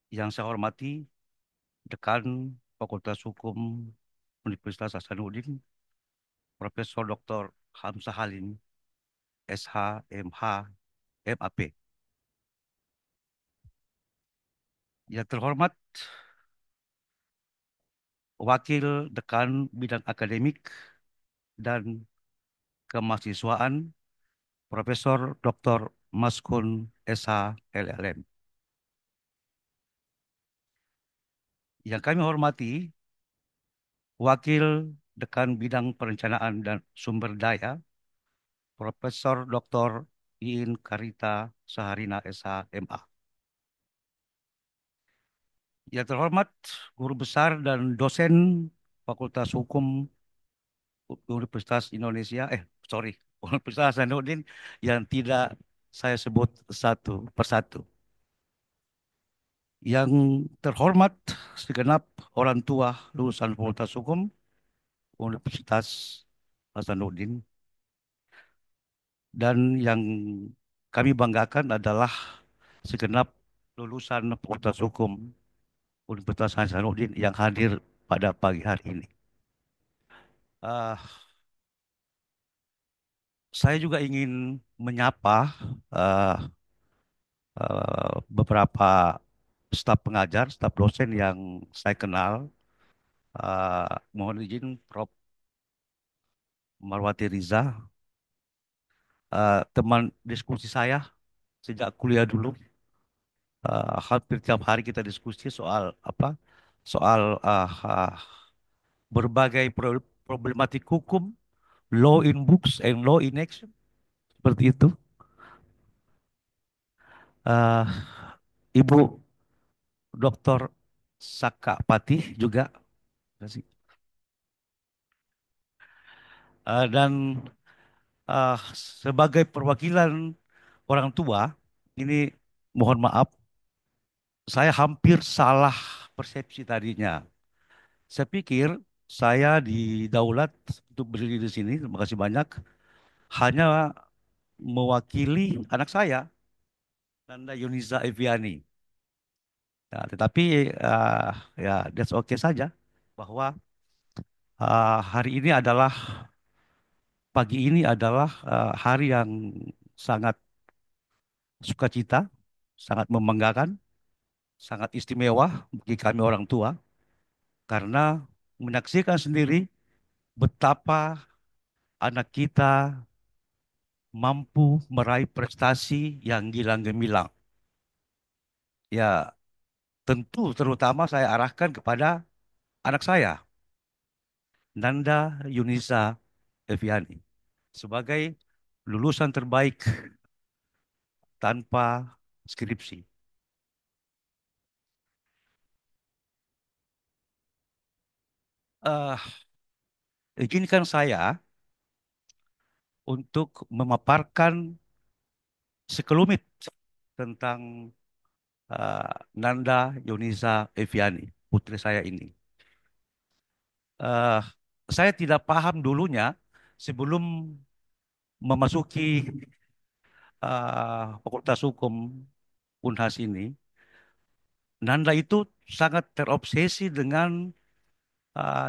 I: Yang saya hormati dekan Fakultas Hukum Universitas Hasanuddin, Profesor Dr. Hamzah Halim, SH, MH, MAP. Yang terhormat Wakil Dekan Bidang Akademik dan Kemahasiswaan, Profesor Dr. Maskun SH, LLM. Yang kami hormati Wakil Dekan Bidang Perencanaan dan Sumber Daya, Profesor Dr. Iin Karita Saharina SH, MA. Yang terhormat Guru Besar dan Dosen Fakultas Hukum Universitas Indonesia, Universitas Hasanuddin yang tidak saya sebut satu persatu. Yang terhormat segenap orang tua lulusan Fakultas Hukum Universitas Hasanuddin, dan yang kami banggakan adalah segenap lulusan Fakultas Hukum Universitas Hasanuddin yang hadir pada pagi hari ini. Ah, saya juga ingin menyapa uh, beberapa staf pengajar, staf dosen yang saya kenal. Mohon izin Prof. Marwati Riza, teman diskusi saya sejak kuliah dulu. Hampir tiap hari kita diskusi soal apa? Soal berbagai problematik hukum, law in books and law in action, seperti itu. Uh, Ibu Dr. Saka Patih juga. Terima kasih. Dan sebagai perwakilan orang tua, ini mohon maaf, saya hampir salah persepsi tadinya. Saya pikir saya didaulat untuk berdiri di sini, terima kasih banyak, hanya mewakili anak saya, Nanda Yuniza Eviani. Nah, tetapi ya that's okay saja, bahwa hari ini adalah pagi ini adalah hari yang sangat sukacita, sangat membanggakan, sangat istimewa bagi kami orang tua, karena menyaksikan sendiri betapa anak kita mampu meraih prestasi yang gilang gemilang. Ya, tentu terutama saya arahkan kepada anak saya, Nanda Yunisa Eviani, sebagai lulusan terbaik tanpa skripsi. Uh, Izinkan saya untuk memaparkan sekelumit tentang Nanda Yunisa Eviani, putri saya ini. Uh, saya tidak paham dulunya sebelum memasuki Fakultas Hukum Unhas ini. Nanda itu sangat terobsesi dengan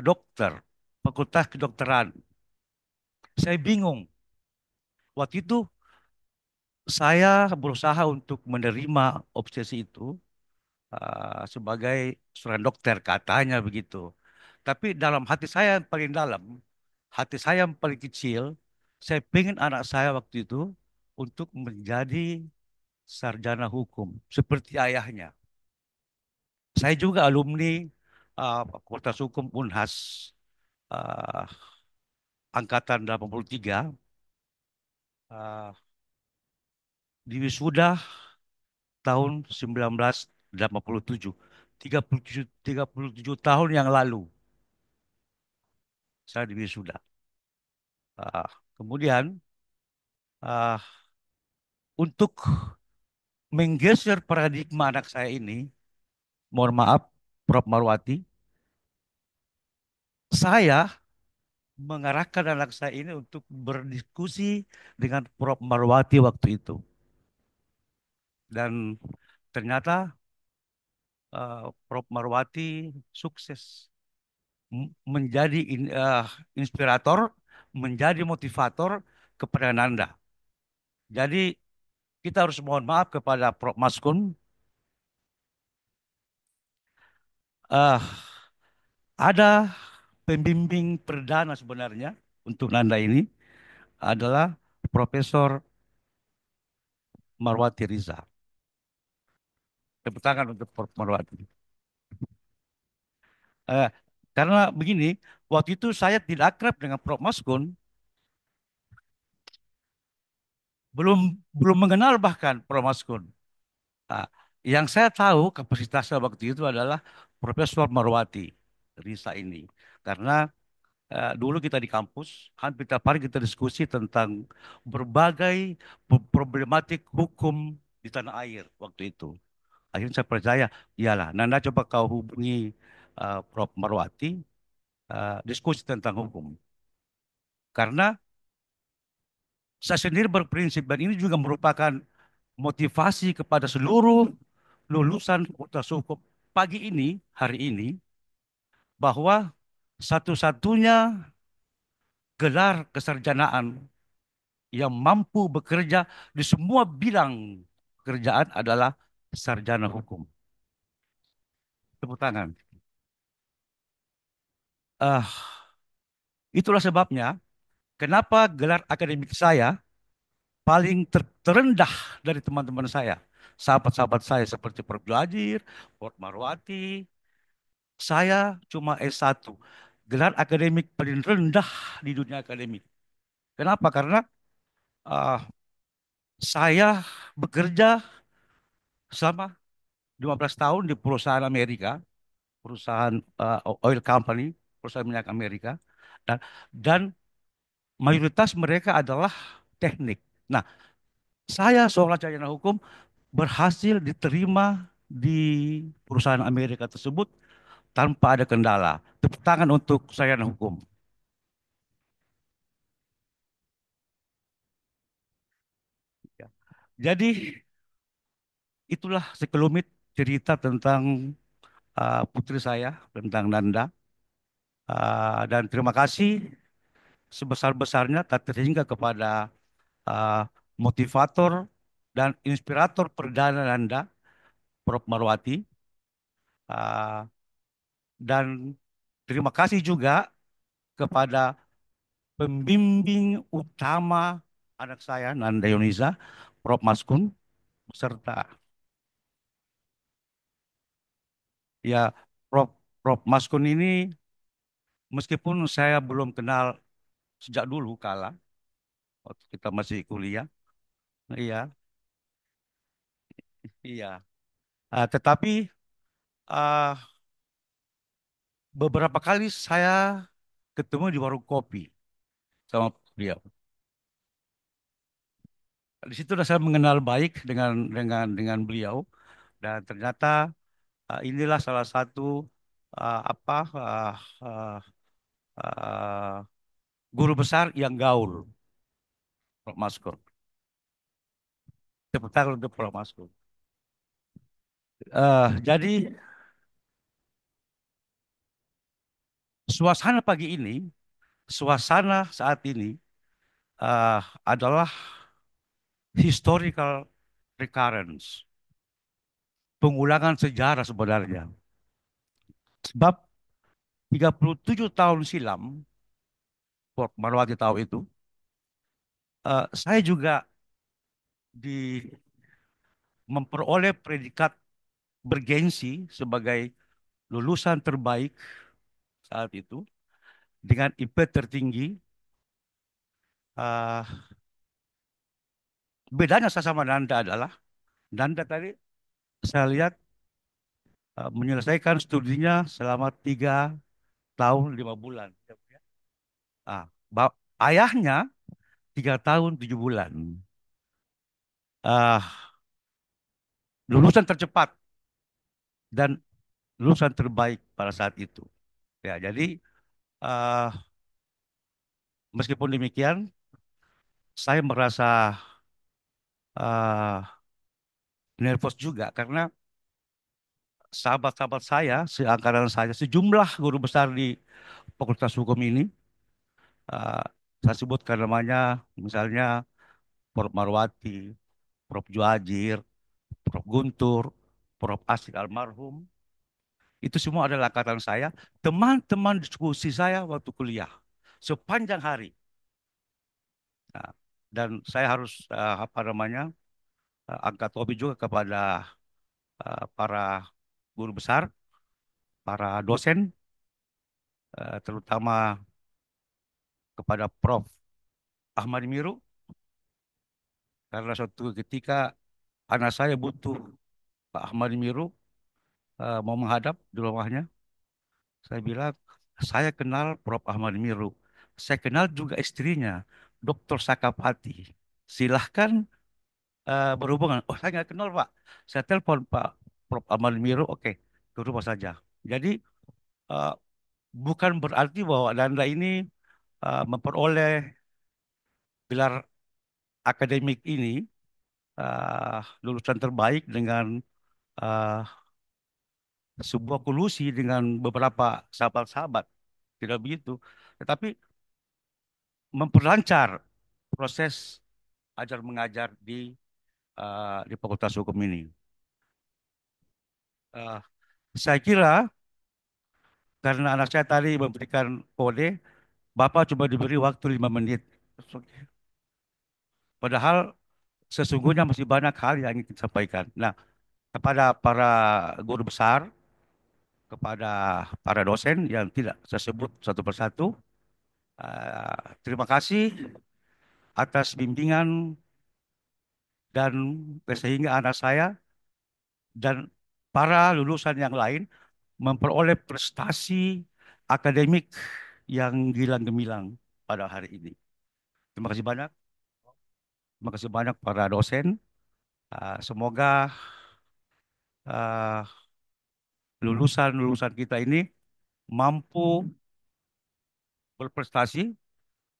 I: dokter, Fakultas Kedokteran. Saya bingung. Waktu itu saya berusaha untuk menerima obsesi itu sebagai seorang dokter, katanya begitu. Tapi dalam hati saya yang paling dalam, hati saya yang paling kecil, saya pengen anak saya waktu itu untuk menjadi sarjana hukum seperti ayahnya. Saya juga alumni Fakultas Hukum Unhas uh, angkatan 83, uh, di wisuda tahun 1987. 37 tahun yang lalu saya di wisuda. Kemudian uh, untuk menggeser paradigma anak saya ini, mohon maaf Prof. Marwati, saya mengarahkan anak saya ini untuk berdiskusi dengan Prof. Marwati waktu itu. Dan ternyata Prof. Marwati sukses menjadi inspirator, menjadi motivator kepada Nanda. Jadi kita harus mohon maaf kepada Prof. Maskun. eh, ada pembimbing perdana sebenarnya untuk Nanda ini adalah Profesor Marwati Riza. Tepuk tangan untuk Prof. Marwati. Eh, karena begini, waktu itu saya tidak akrab dengan Prof. Maskun, belum mengenal bahkan Prof. Maskun. Nah, yang saya tahu kapasitasnya waktu itu adalah Profesor Marwati Risa ini. Karena dulu kita di kampus, hampir tiap hari kita diskusi tentang berbagai problematik hukum di tanah air waktu itu. Akhirnya saya percaya, iyalah, Nanda coba kau hubungi Prof. Marwati, diskusi tentang hukum. Karena saya sendiri berprinsip, dan ini juga merupakan motivasi kepada seluruh lulusan Fakultas Hukum pagi ini, hari ini, bahwa satu-satunya gelar kesarjanaan yang mampu bekerja di semua bidang pekerjaan adalah sarjana hukum. Tepuk tangan. Ah, itulah sebabnya kenapa gelar akademik saya paling terendah dari teman-teman saya. Sahabat-sahabat saya seperti Prof. Jwajir, Prof. Marwati, saya cuma S1. Gelar akademik paling rendah di dunia akademik. Kenapa? Karena ah, saya bekerja selama 15 tahun di perusahaan Amerika, perusahaan oil company, perusahaan minyak Amerika, dan, dan mayoritas mereka adalah teknik. Nah, saya seorang sarjana hukum berhasil diterima di perusahaan Amerika tersebut tanpa ada kendala. Tepuk tangan untuk sarjana hukum. Ya. Jadi itulah sekelumit cerita tentang putri saya, tentang Nanda. Dan terima kasih sebesar-besarnya tak terhingga kepada uh, motivator dan inspirator perdana Nanda, Prof. Marwati. Uh, dan terima kasih juga kepada pembimbing utama anak saya, Nanda Yuniza, Prof. Maskun, serta ya Prof. Prof. Maskun ini meskipun saya belum kenal sejak dulu kala, waktu kita masih kuliah, iya, iya. Tetapi uh, beberapa kali saya ketemu di warung kopi sama beliau. Di situ saya mengenal baik dengan beliau dan ternyata inilah salah satu apa uh, uh, guru besar yang gaul, Prof. Maskun. Tepuk tangan untuk Prof. Maskun. Jadi suasana pagi ini, suasana saat ini adalah historical recurrence, pengulangan sejarah sebenarnya. Sebab 37 tahun silam, Prof. Marwati tahu itu, saya juga di memperoleh predikat bergensi sebagai lulusan terbaik saat itu dengan IP tertinggi. Uh, Bedanya saya sama Nanda adalah Nanda tadi saya lihat menyelesaikan studinya selama 3 tahun 5 bulan. Ah, ayahnya 3 tahun 7 bulan. Ah, lulusan tercepat dan lulusan terbaik pada saat itu. Ya, jadi ah, meskipun demikian, saya merasa nervous juga karena sahabat-sahabat saya, seangkatan saya, sejumlah guru besar di Fakultas Hukum ini, eh, saya sebutkan namanya, misalnya Prof. Marwati, Prof. Juajir, Prof. Guntur, Prof. Asik almarhum, itu semua adalah angkatan saya, teman-teman diskusi saya waktu kuliah, sepanjang hari. Nah, dan saya harus apa namanya angkat topi juga kepada para guru besar, para dosen, terutama kepada Prof. Ahmad Miru, karena suatu ketika anak saya butuh Pak Ahmad Miru mau menghadap di rumahnya. Saya bilang, saya kenal Prof. Ahmad Miru. Saya kenal juga istrinya, Dr. Sakapati. Silahkan berhubungan. Oh, saya nggak kenal, Pak. Saya telepon Pak Prof. Ahmad Miru, oke, ke rumah saja. Jadi, eh, bukan berarti bahwa Nanda ini memperoleh gelar akademik ini, lulusan terbaik dengan eh, sebuah kolusi dengan beberapa sahabat-sahabat. Tidak begitu. Tetapi memperlancar proses ajar mengajar di Fakultas Hukum ini. Eh, saya kira karena anak saya tadi memberikan kode, Bapak cuma diberi waktu 5 menit. Padahal sesungguhnya masih banyak hal yang ingin disampaikan. Nah, kepada para guru besar, kepada para dosen yang tidak saya sebut satu persatu, terima kasih atas bimbingan dan sehingga anak saya dan para lulusan yang lain memperoleh prestasi akademik yang gilang gemilang pada hari ini. Terima kasih banyak. Terima kasih banyak para dosen. Semoga uh, lulusan-lulusan kita ini mampu berprestasi,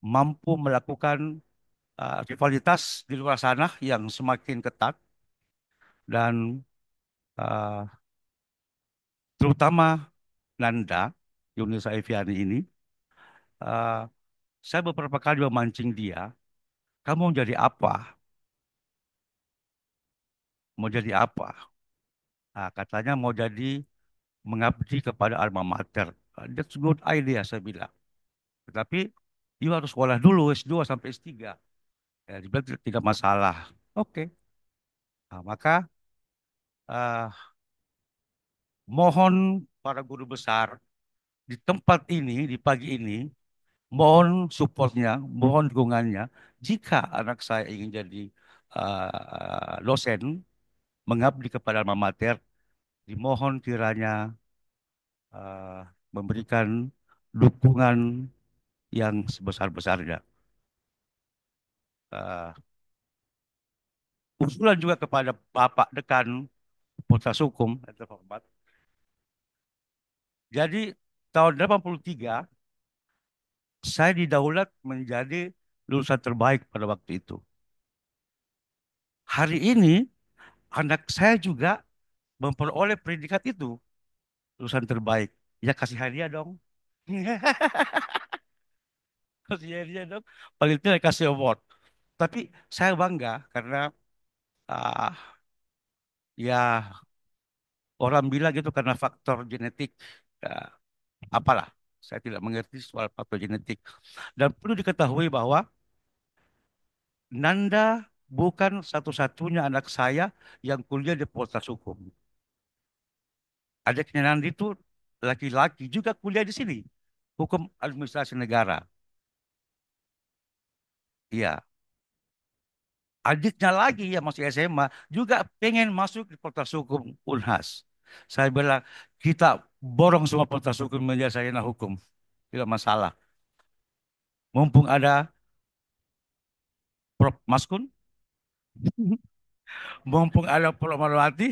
I: mampu melakukan rivalitas di luar sana yang semakin ketat dan uh, terutama Nanda, Yunisa Eviani ini, uh, saya beberapa kali memancing dia, kamu mau jadi apa? Mau jadi apa? Nah, katanya mau jadi mengabdi kepada alma mater. That's good idea, saya bilang. Tetapi, you harus sekolah dulu, S2 sampai S3. Ya, dia bilang tidak masalah. Oke. Nah, maka uh, mohon para guru besar di tempat ini, di pagi ini, mohon supportnya, mohon dukungannya. Jika anak saya ingin jadi dosen, mengabdi kepada alma mater, dimohon kiranya uh, memberikan dukungan yang sebesar-besarnya. Uh, Usulan juga kepada Bapak Dekan Fakultas Hukum, yang terhormat. Jadi tahun 83 saya didaulat menjadi lulusan terbaik pada waktu itu. Hari ini anak saya juga memperoleh predikat itu, lulusan terbaik. Ya kasih hadiah dong. Kasih hadiah dong. Paling tidak kasih award. Tapi saya bangga karena ah, ya orang bilang gitu karena faktor genetik. Ah, apalah, saya tidak mengerti soal faktor genetik. Dan perlu diketahui bahwa Nanda bukan satu-satunya anak saya yang kuliah di Fakultas Hukum. Adiknya Nanda itu laki-laki juga kuliah di sini. Hukum Administrasi Negara. Iya. Adiknya lagi yang masih SMA juga pengen masuk di Fakultas Hukum Unhas. Saya bilang, kita borong semua Fakultas Hukum menjadi sarjana hukum. Tidak masalah. Mumpung ada Prof. Maskun, mumpung ada Prof. Marwati,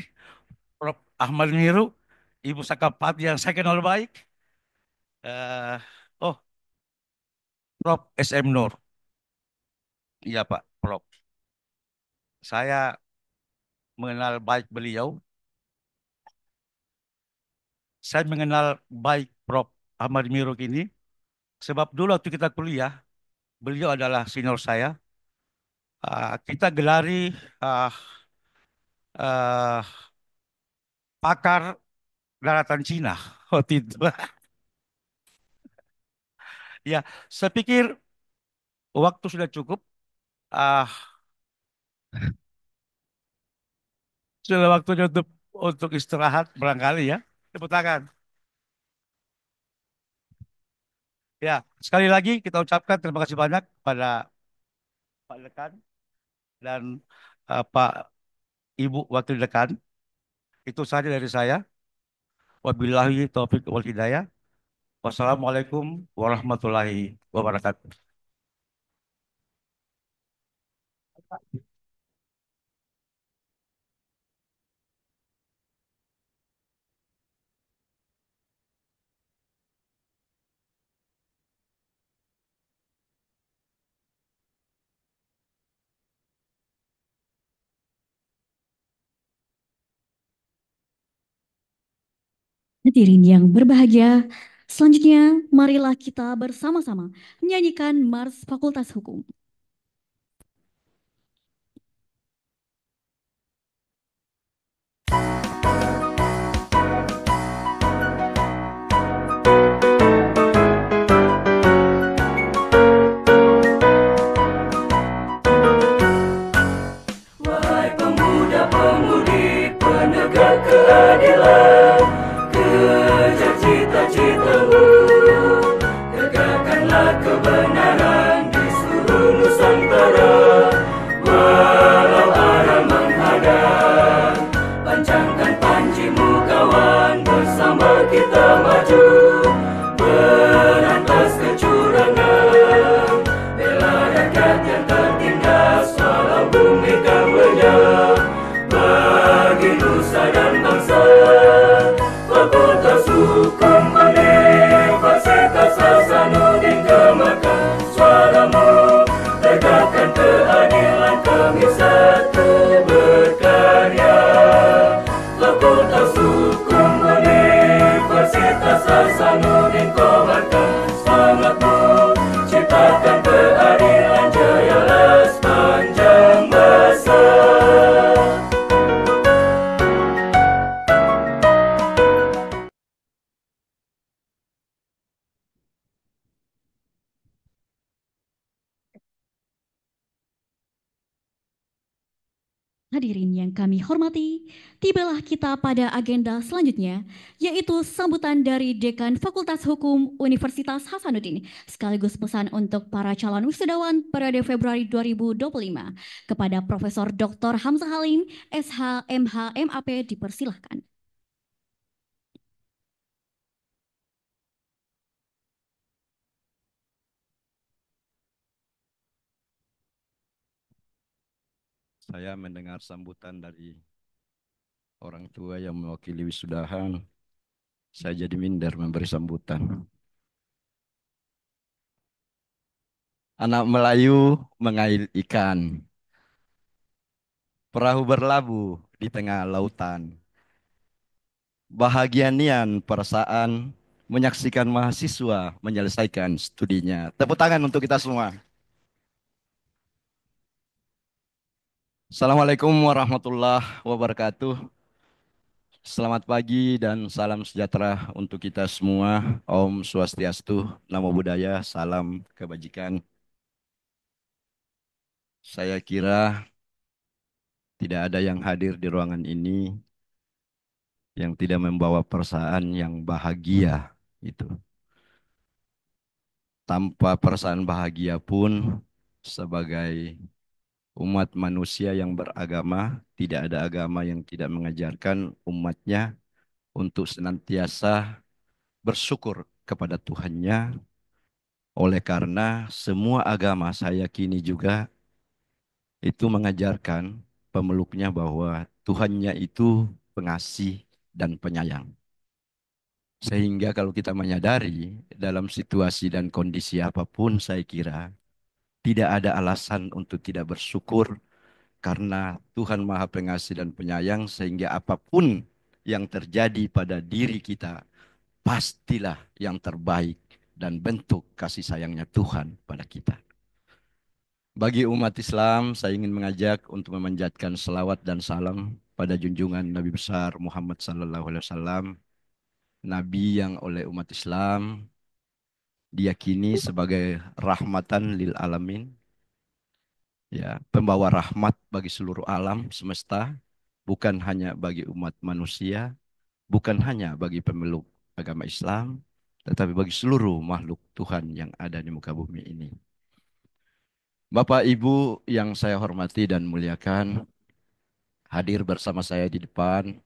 I: Prof. Ahmad Miru, Ibu Sakapati yang saya kenal baik, eh oh, Prof. SM Nur. Iya Pak, Prof. Saya mengenal baik beliau saya mengenal baik Prof. Ahmad Miruk ini sebab dulu waktu kita kuliah, beliau adalah senior saya. Kita gelari uh, uh, pakar daratan Cina waktu itu. Ya, saya pikir waktu sudah cukup. Ah, sudah waktunya untuk istirahat barangkali ya. Tepuk tangan. Ya, sekali lagi kita ucapkan terima kasih banyak pada Pak Dekan dan Pak Ibu Wakil Dekan. Itu saja dari saya. Wabillahi taufiq wal hidayah. Wassalamualaikum warahmatullahi wabarakatuh.
A: Hadirin yang berbahagia, selanjutnya marilah kita bersama-sama menyanyikan Mars Fakultas Hukum.
B: Wahai pemuda-pemudi penegak keadilan, kejar cita-citamu, tegakkanlah kebenaran di seluruh Nusantara. Walau arah menghadang, pancangkan panjimu kawan, bersama kita maju, berantas kecurangan, bela rakyat yang tertindas walau bumi kan lenyap, bagi nusa dan bangsa. Fakultas Hukum Universitas Hasanuddin gemakan suaramu, tegakkan keadilan, kami satu berkarya. Fakultas Hukum Universitas Hasanuddin kobarkan semangatmu, ciptakan keadilan, jayalah sepanjang masa.
A: Hadirin yang kami hormati, tibalah kita pada agenda selanjutnya, yaitu sambutan dari Dekan Fakultas Hukum Universitas Hasanuddin, sekaligus pesan untuk para calon wisudawan periode Februari 2025. Kepada Profesor Dr. Hamzah Halim, SH, MH, MAP, dipersilahkan.
G: Saya mendengar sambutan dari orang tua yang mewakili wisudahan. Saya jadi minder memberi sambutan. Anak Melayu mengail ikan. Perahu berlabuh di tengah lautan. Bahagia nian perasaan menyaksikan mahasiswa menyelesaikan studinya. Tepuk tangan untuk kita semua. Assalamualaikum warahmatullahi wabarakatuh. Selamat pagi dan salam sejahtera untuk kita semua. Om Swastiastu, Namo Buddhaya, salam kebajikan. Saya kira tidak ada yang hadir di ruangan ini yang tidak membawa perasaan yang bahagia itu. Tanpa perasaan bahagia pun sebagai umat manusia yang beragama, tidak ada agama yang tidak mengajarkan umatnya untuk senantiasa bersyukur kepada Tuhannya. Oleh karena semua agama saya yakini juga itu mengajarkan pemeluknya bahwa Tuhannya itu pengasih dan penyayang. Sehingga kalau kita menyadari dalam situasi dan kondisi apapun, saya kira tidak ada alasan untuk tidak bersyukur karena Tuhan Maha Pengasih dan Penyayang, sehingga apapun yang terjadi pada diri kita, pastilah yang terbaik dan bentuk kasih sayangnya Tuhan pada kita. Bagi umat Islam, saya ingin mengajak untuk memanjatkan selawat dan salam pada junjungan Nabi besar Muhammad sallallahu alaihi wasallam, nabi yang oleh umat Islam diyakini sebagai rahmatan lil alamin, ya, pembawa rahmat bagi seluruh alam semesta, bukan hanya bagi umat manusia, bukan hanya bagi pemeluk agama Islam, tetapi bagi seluruh makhluk Tuhan yang ada di muka bumi ini. Bapak Ibu yang saya hormati dan muliakan, hadir bersama saya di depan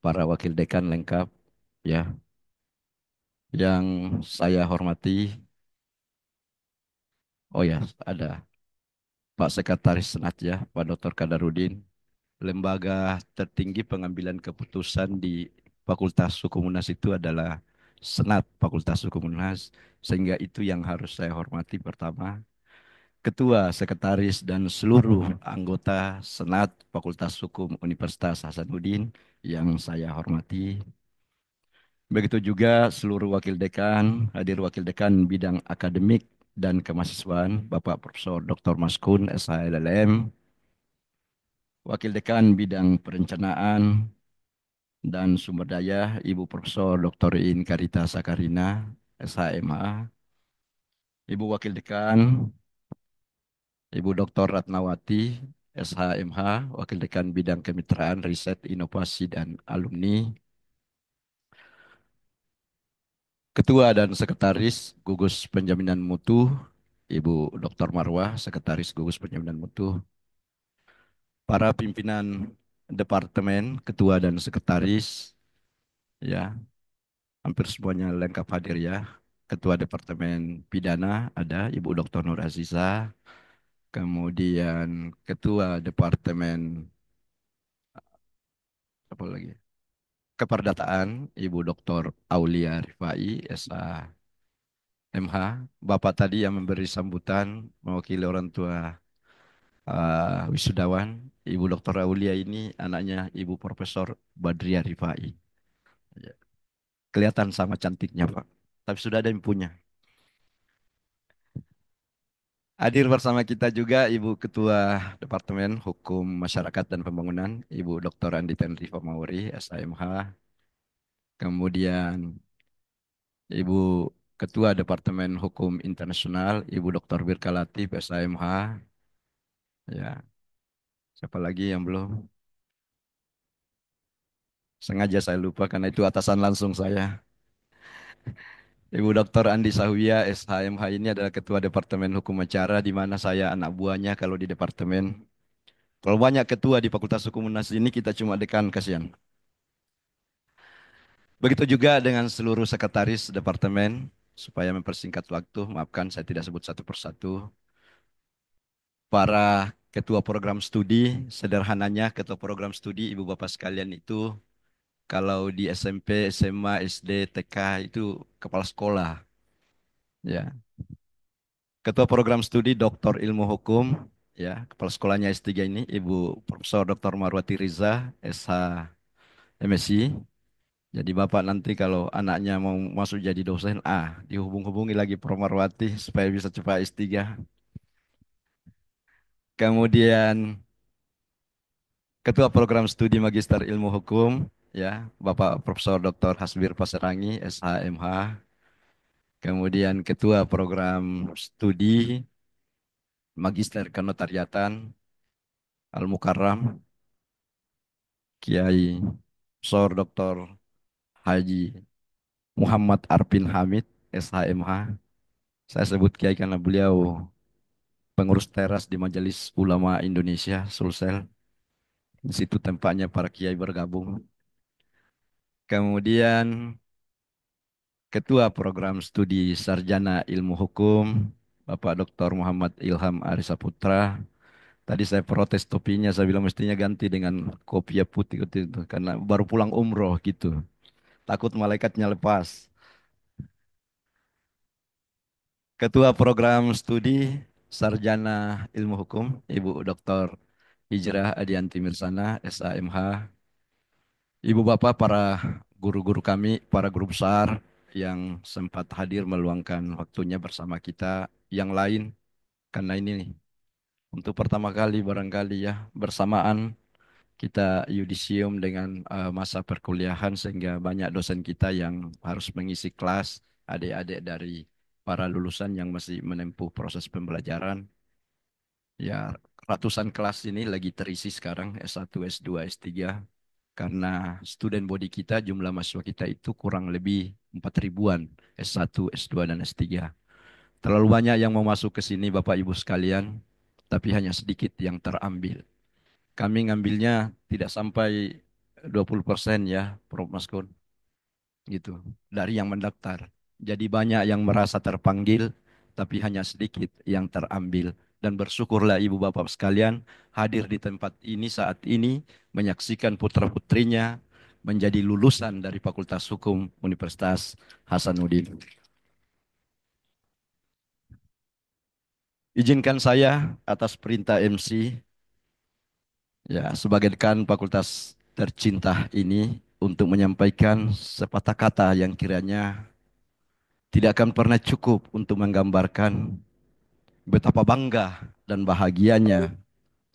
G: para wakil dekan lengkap, ya, yang saya hormati. Oh ya, ada Pak Sekretaris Senat, ya, Pak Dr. Kadarudin, lembaga tertinggi pengambilan keputusan di Fakultas Hukum UNAS itu adalah Senat Fakultas Hukum UNAS, sehingga itu yang harus saya hormati pertama. Ketua, Sekretaris, dan seluruh anggota Senat Fakultas Hukum Universitas Hasanuddin yang saya hormati. Begitu juga seluruh wakil dekan, hadir wakil dekan bidang akademik dan kemahasiswaan, Bapak Profesor Dr. Maskun, SHLLM, wakil dekan bidang perencanaan dan sumber daya, Ibu Profesor Dr. Karita Sakarina, SHMA, Ibu wakil dekan, Ibu Dr. Ratnawati, SHMH, wakil dekan bidang kemitraan, riset, inovasi, dan alumni, Ketua dan Sekretaris Gugus Penjaminan Mutu, Ibu Dr. Marwah, Sekretaris Gugus Penjaminan Mutu, para pimpinan departemen, ketua dan sekretaris, ya, hampir semuanya lengkap hadir, ya. Ketua Departemen Pidana ada Ibu Dr. Nur Aziza, kemudian Ketua Departemen apa lagi? Keperdataan Ibu Dr. Aulia Rifai, SHMH, Bapak tadi yang memberi sambutan mewakili orang tua wisudawan, Ibu Dr. Aulia ini anaknya Ibu Profesor Badria Rifai. Ya. Kelihatan sama cantiknya, Pak. Tapi sudah ada yang punya. Hadir bersama kita juga Ibu Ketua Departemen Hukum Masyarakat dan Pembangunan, Ibu Dr. Andi Tenri Mauri, SHMH. Kemudian Ibu Ketua Departemen Hukum Internasional, Ibu Dr. Birka Latif, SHMH. Ya. Siapa lagi yang belum? Sengaja saya lupa karena itu atasan langsung saya. Ibu Dr. Andi Sahwia, SHMH, ini adalah Ketua Departemen Hukum Acara, di mana saya anak buahnya kalau di departemen. Kalau banyak ketua di Fakultas Hukum UNAS ini, kita cuma dekan, kasihan. Begitu juga dengan seluruh sekretaris departemen, supaya mempersingkat waktu, maafkan saya tidak sebut satu persatu. Para ketua program studi, sederhananya ketua program studi Ibu Bapak sekalian itu, kalau di SMP, SMA, SD, TK itu kepala sekolah. Ya. Ketua program studi Doktor Ilmu Hukum, ya, kepala sekolahnya S3 ini Ibu Profesor Dr. Marwati Riza, SH MSc. Jadi Bapak nanti kalau anaknya mau masuk jadi dosen, dihubung-hubungi lagi Prof. Marwati supaya bisa cepat S3. Kemudian Ketua Program Studi Magister Ilmu Hukum, ya, Bapak Profesor Dr. Hasbir Paserangi, SHMH. Kemudian Ketua Program Studi Magister Kenotariatan Al-Mukarram, Kiai Profesor Dr. Haji Muhammad Arfin Hamid, SHMH. Saya sebut Kiai karena beliau pengurus teras di Majelis Ulama Indonesia, Sulsel. Di situ tempatnya para kiai bergabung. Kemudian Ketua Program Studi Sarjana Ilmu Hukum, Bapak Dr. Muhammad Ilham Arisaputra. Tadi saya protes topinya, saya bilang mestinya ganti dengan kopiah putih itu, karena baru pulang umroh gitu. Takut malaikatnya lepas. Ketua Program Studi Sarjana Ilmu Hukum, Ibu Dr. Hijrah Adianti Mirsana, SHMH. Ibu Bapak para guru-guru kami, para guru besar yang sempat hadir meluangkan waktunya bersama kita, yang lain, karena ini nih, untuk pertama kali barangkali ya bersamaan kita yudisium dengan masa perkuliahan sehingga banyak dosen kita yang harus mengisi kelas, adik-adik dari para lulusan yang masih menempuh proses pembelajaran. Ya, ratusan kelas ini lagi terisi sekarang S1, S2, S3 karena student body kita, jumlah mahasiswa kita itu kurang lebih 4 ribuan S1, S2, dan S3. Terlalu banyak yang mau masuk ke sini Bapak Ibu sekalian, tapi hanya sedikit yang terambil. Kami ngambilnya tidak sampai 20% ya, Prof. Maskun, gitu, dari yang mendaftar. Jadi banyak yang merasa terpanggil, tapi hanya sedikit yang terambil. Dan bersyukurlah Ibu Bapak sekalian hadir di tempat ini saat ini, menyaksikan putra-putrinya menjadi lulusan dari Fakultas Hukum Universitas Hasanuddin. Izinkan saya atas perintah MC, ya, sebagai dekan fakultas tercinta ini untuk menyampaikan sepatah kata yang kiranya tidak akan pernah cukup untuk menggambarkan betapa bangga dan bahagianya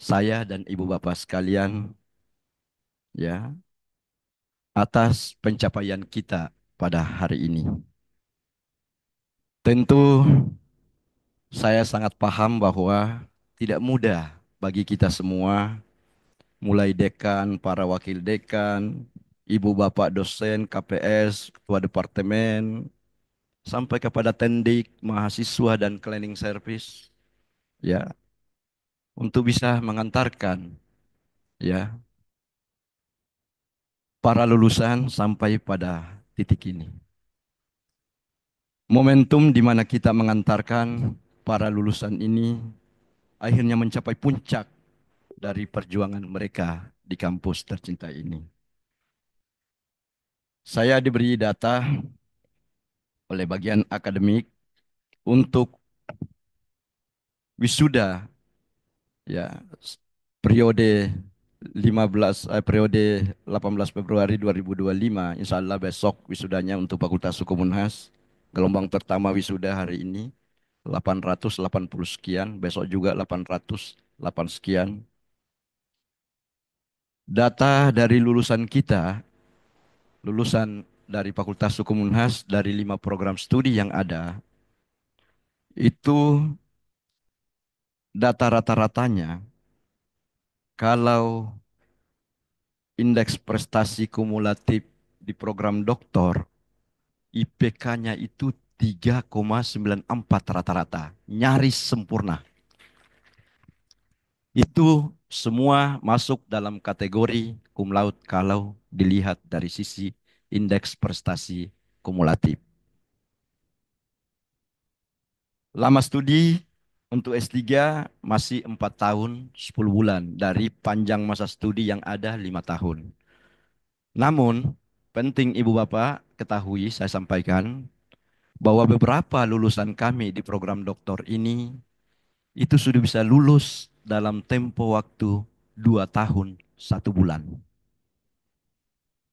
G: saya dan ibu bapak sekalian, ya, atas pencapaian kita pada hari ini. Tentu saya sangat paham bahwa tidak mudah bagi kita semua, mulai dekan, para wakil dekan, ibu bapak dosen, KPS, ketua departemen, sampai kepada tendik, mahasiswa, dan cleaning service, ya, untuk bisa mengantarkan, ya, para lulusan sampai pada titik ini. Momentum di mana kita mengantarkan para lulusan ini akhirnya mencapai puncak dari perjuangan mereka di kampus tercinta ini. Saya diberi data oleh bagian akademik untuk wisuda, ya, periode 18 Februari 2025, insya Allah besok wisudanya untuk Fakultas Hukum Unhas. Gelombang pertama wisuda hari ini 880 sekian, besok juga 808 sekian. Data dari lulusan kita, lulusan dari Fakultas Hukum Unhas dari 5 program studi yang ada, itu data rata-ratanya kalau indeks prestasi kumulatif di program doktor, IPK-nya itu 3,94 rata-rata, nyaris sempurna. Itu semua masuk dalam kategori cum laude kalau dilihat dari sisi indeks prestasi kumulatif. Lama studi untuk S3 masih 4 tahun 10 bulan dari panjang masa studi yang ada 5 tahun. Namun penting Ibu Bapak ketahui, saya sampaikan bahwa beberapa lulusan kami di program doktor ini itu sudah bisa lulus dalam tempo waktu 2 tahun 1 bulan.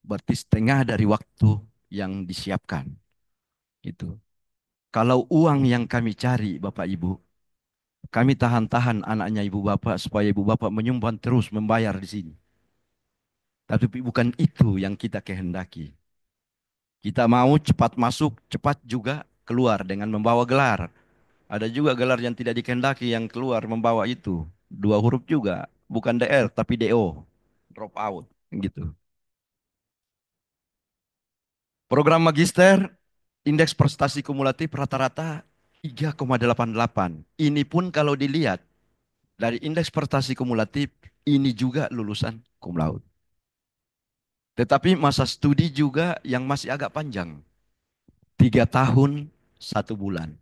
G: Berarti setengah dari waktu yang disiapkan. Itu. Kalau uang yang kami cari Bapak Ibu, kami tahan-tahan anaknya Ibu Bapak supaya Ibu Bapak menyumbang terus membayar di sini. Tapi bukan itu yang kita kehendaki. Kita mau cepat masuk, cepat juga keluar dengan membawa gelar. Ada juga gelar yang tidak dikehendaki yang keluar membawa itu. 2 huruf juga, bukan DR tapi DO, drop out gitu. Program magister, indeks prestasi kumulatif rata-rata 3,88. Ini pun kalau dilihat dari indeks prestasi kumulatif, ini juga lulusan cum laude. Tetapi masa studi juga yang masih agak panjang. 3 tahun 1 bulan.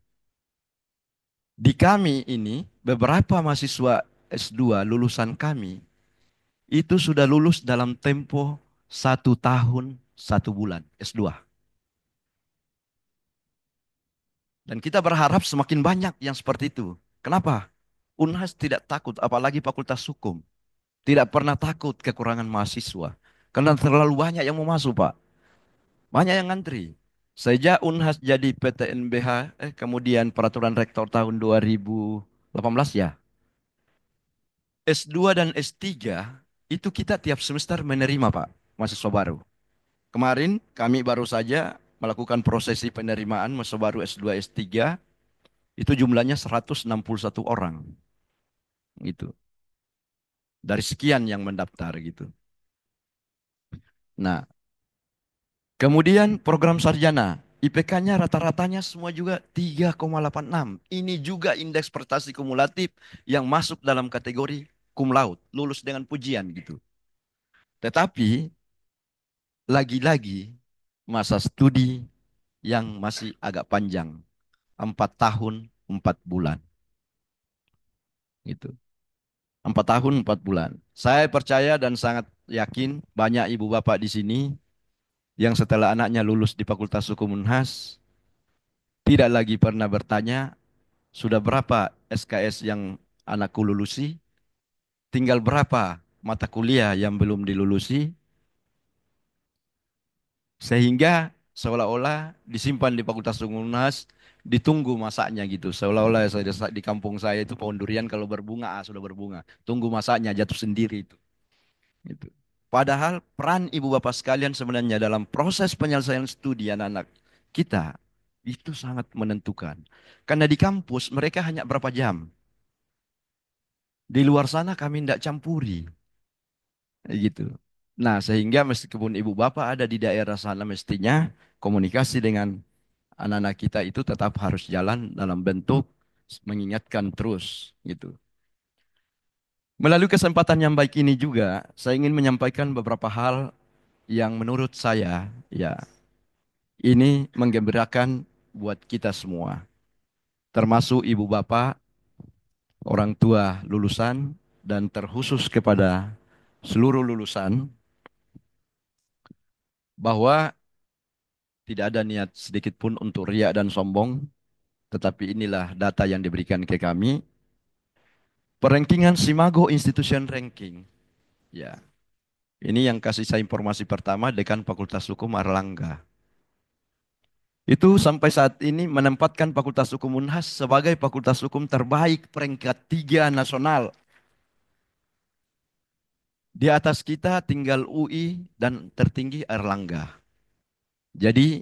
G: Di kami ini, beberapa mahasiswa S2 lulusan kami, itu sudah lulus dalam tempo 1 tahun 1 bulan S2. Dan kita berharap semakin banyak yang seperti itu. Kenapa? Unhas tidak takut, apalagi Fakultas Hukum. Tidak pernah takut kekurangan mahasiswa. Karena terlalu banyak yang mau masuk, Pak. Banyak yang ngantri. Sejak Unhas jadi PTNBH, kemudian peraturan rektor tahun 2018 ya. S2 dan S3 itu kita tiap semester menerima Pak, mahasiswa baru. Kemarin kami baru saja melakukan prosesi penerimaan mahasiswa baru S2, S3, itu jumlahnya 161 orang. Gitu. Dari sekian yang mendaftar gitu. Nah, kemudian program sarjana, IPK-nya rata-ratanya semua juga 3,86. Ini juga indeks prestasi kumulatif yang masuk dalam kategori cum laude, lulus dengan pujian gitu. Tetapi lagi-lagi masa studi yang masih agak panjang, 4 tahun 4 bulan gitu. 4 tahun 4 bulan. Saya percaya dan sangat yakin banyak ibu bapak di sini yang setelah anaknya lulus di Fakultas Hukum Unhas tidak lagi pernah bertanya sudah berapa SKS yang anakku lulusi, tinggal berapa mata kuliah yang belum dilulusi, sehingga seolah-olah disimpan di Fakultas Hukum Unhas, ditunggu masaknya gitu. Seolah-olah saya di kampung saya itu pohon durian kalau berbunga, sudah berbunga. Tunggu masaknya jatuh sendiri itu. Gitu. Padahal peran ibu bapak sekalian sebenarnya dalam proses penyelesaian studi anak-anak kita itu sangat menentukan. Karena di kampus mereka hanya berapa jam. Di luar sana kami tidak campuri. Gitu. Nah, sehingga meskipun ibu bapak ada di daerah sana mestinya komunikasi dengan anak-anak kita itu tetap harus jalan dalam bentuk mengingatkan terus gitu. Melalui kesempatan yang baik ini juga saya ingin menyampaikan beberapa hal yang menurut saya ya ini menggembirakan buat kita semua. Termasuk ibu bapak, orang tua lulusan dan terkhusus kepada seluruh lulusan bahwa tidak ada niat sedikit pun untuk riak dan sombong, tetapi inilah data yang diberikan ke kami. Perankingan Simago Institution Ranking. Ya, ini yang kasih saya informasi pertama Dekan Fakultas Hukum Erlangga. Itu sampai saat ini menempatkan Fakultas Hukum Unhas sebagai fakultas hukum terbaik peringkat 3 nasional. Di atas kita tinggal UI dan tertinggi Erlangga. Jadi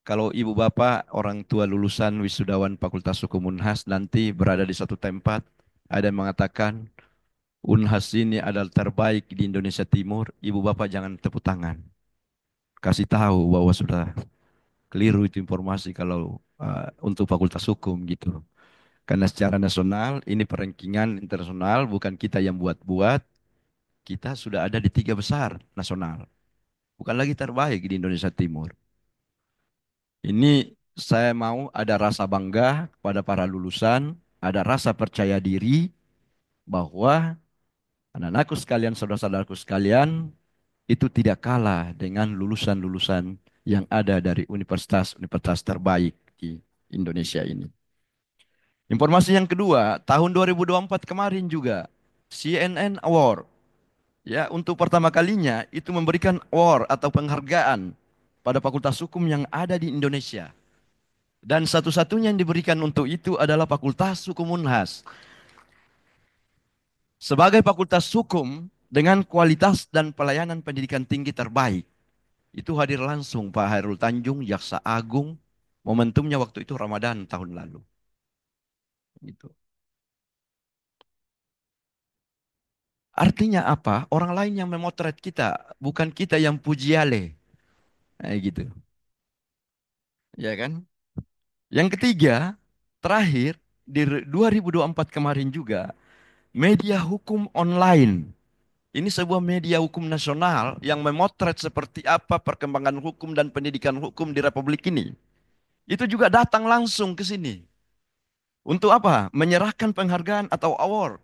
G: kalau ibu bapak orang tua lulusan wisudawan Fakultas Hukum Unhas nanti berada di satu tempat, ada yang mengatakan Unhas ini adalah terbaik di Indonesia Timur, ibu bapak jangan tepuk tangan. Kasih tahu bahwa sudah keliru itu informasi kalau untuk Fakultas Hukum gitu. Karena secara nasional ini perankingan internasional bukan kita yang buat-buat, kita sudah ada di 3 besar nasional. Bukan lagi terbaik di Indonesia Timur. Ini saya mau ada rasa bangga pada para lulusan, ada rasa percaya diri bahwa anak-anakku sekalian, saudara-saudaraku sekalian, itu tidak kalah dengan lulusan-lulusan yang ada dari universitas-universitas terbaik di Indonesia ini. Informasi yang kedua, tahun 2024 kemarin juga CNN Award ya untuk pertama kalinya itu memberikan award atau penghargaan pada fakultas hukum yang ada di Indonesia. Dan satu-satunya yang diberikan untuk itu adalah Fakultas Hukum Unhas. Sebagai fakultas hukum dengan kualitas dan pelayanan pendidikan tinggi terbaik. Itu hadir langsung Pak Hairul Tanjung, Jaksa Agung. Momentumnya waktu itu Ramadan tahun lalu. Gitu. Artinya apa? Orang lain yang memotret kita, bukan kita yang pujiale. Gitu. Ya kan? Yang ketiga, terakhir di 2024 kemarin juga, media hukum online. Ini sebuah media hukum nasional yang memotret seperti apa perkembangan hukum dan pendidikan hukum di Republik ini. Itu juga datang langsung ke sini. Untuk apa? Menyerahkan penghargaan atau award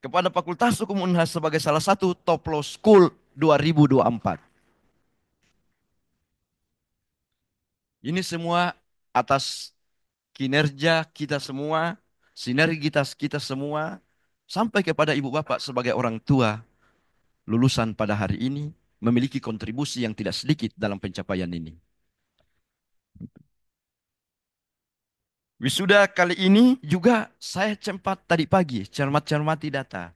G: kepada Fakultas Hukum Unhas sebagai salah satu top law school 2024. Ini semua atas kinerja kita semua, sinergitas kita semua, sampai kepada ibu bapak sebagai orang tua lulusan pada hari ini. memiliki kontribusi yang tidak sedikit dalam pencapaian ini. Wisuda kali ini juga saya sempat tadi pagi cermati data.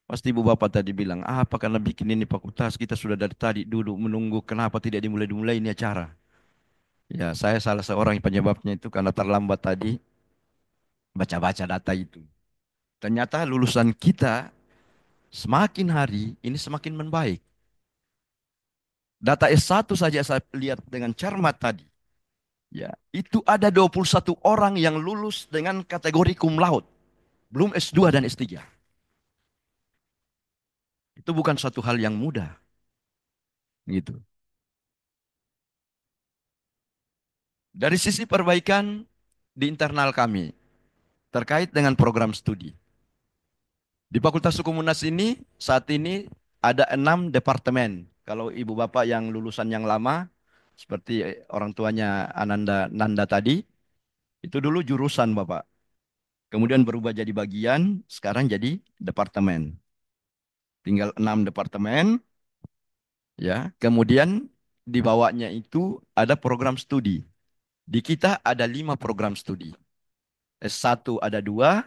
G: Pasti ibu bapak tadi bilang, apa karena bikin ini fakultas, kita sudah dari tadi duduk menunggu, kenapa tidak dimulai ini acara. Ya, saya salah seorang penyebabnya itu karena terlambat tadi baca-baca data itu. Ternyata lulusan kita semakin hari ini semakin membaik. Data S1 saja saya lihat dengan cermat tadi. Ya, itu ada 21 orang yang lulus dengan kategori cum laude. Belum S2 dan S3. Itu bukan suatu hal yang mudah. Gitu. Dari sisi perbaikan di internal kami terkait dengan program studi. Di Fakultas Hukum UNAS ini saat ini ada 6 departemen. Kalau ibu bapak yang lulusan yang lama, seperti orang tuanya Ananda Nanda tadi, itu dulu jurusan bapak. Kemudian berubah jadi bagian, sekarang jadi departemen. Tinggal 6 departemen, ya. Kemudian di bawahnya itu ada program studi. Di kita ada 5 program studi. S1 ada 2,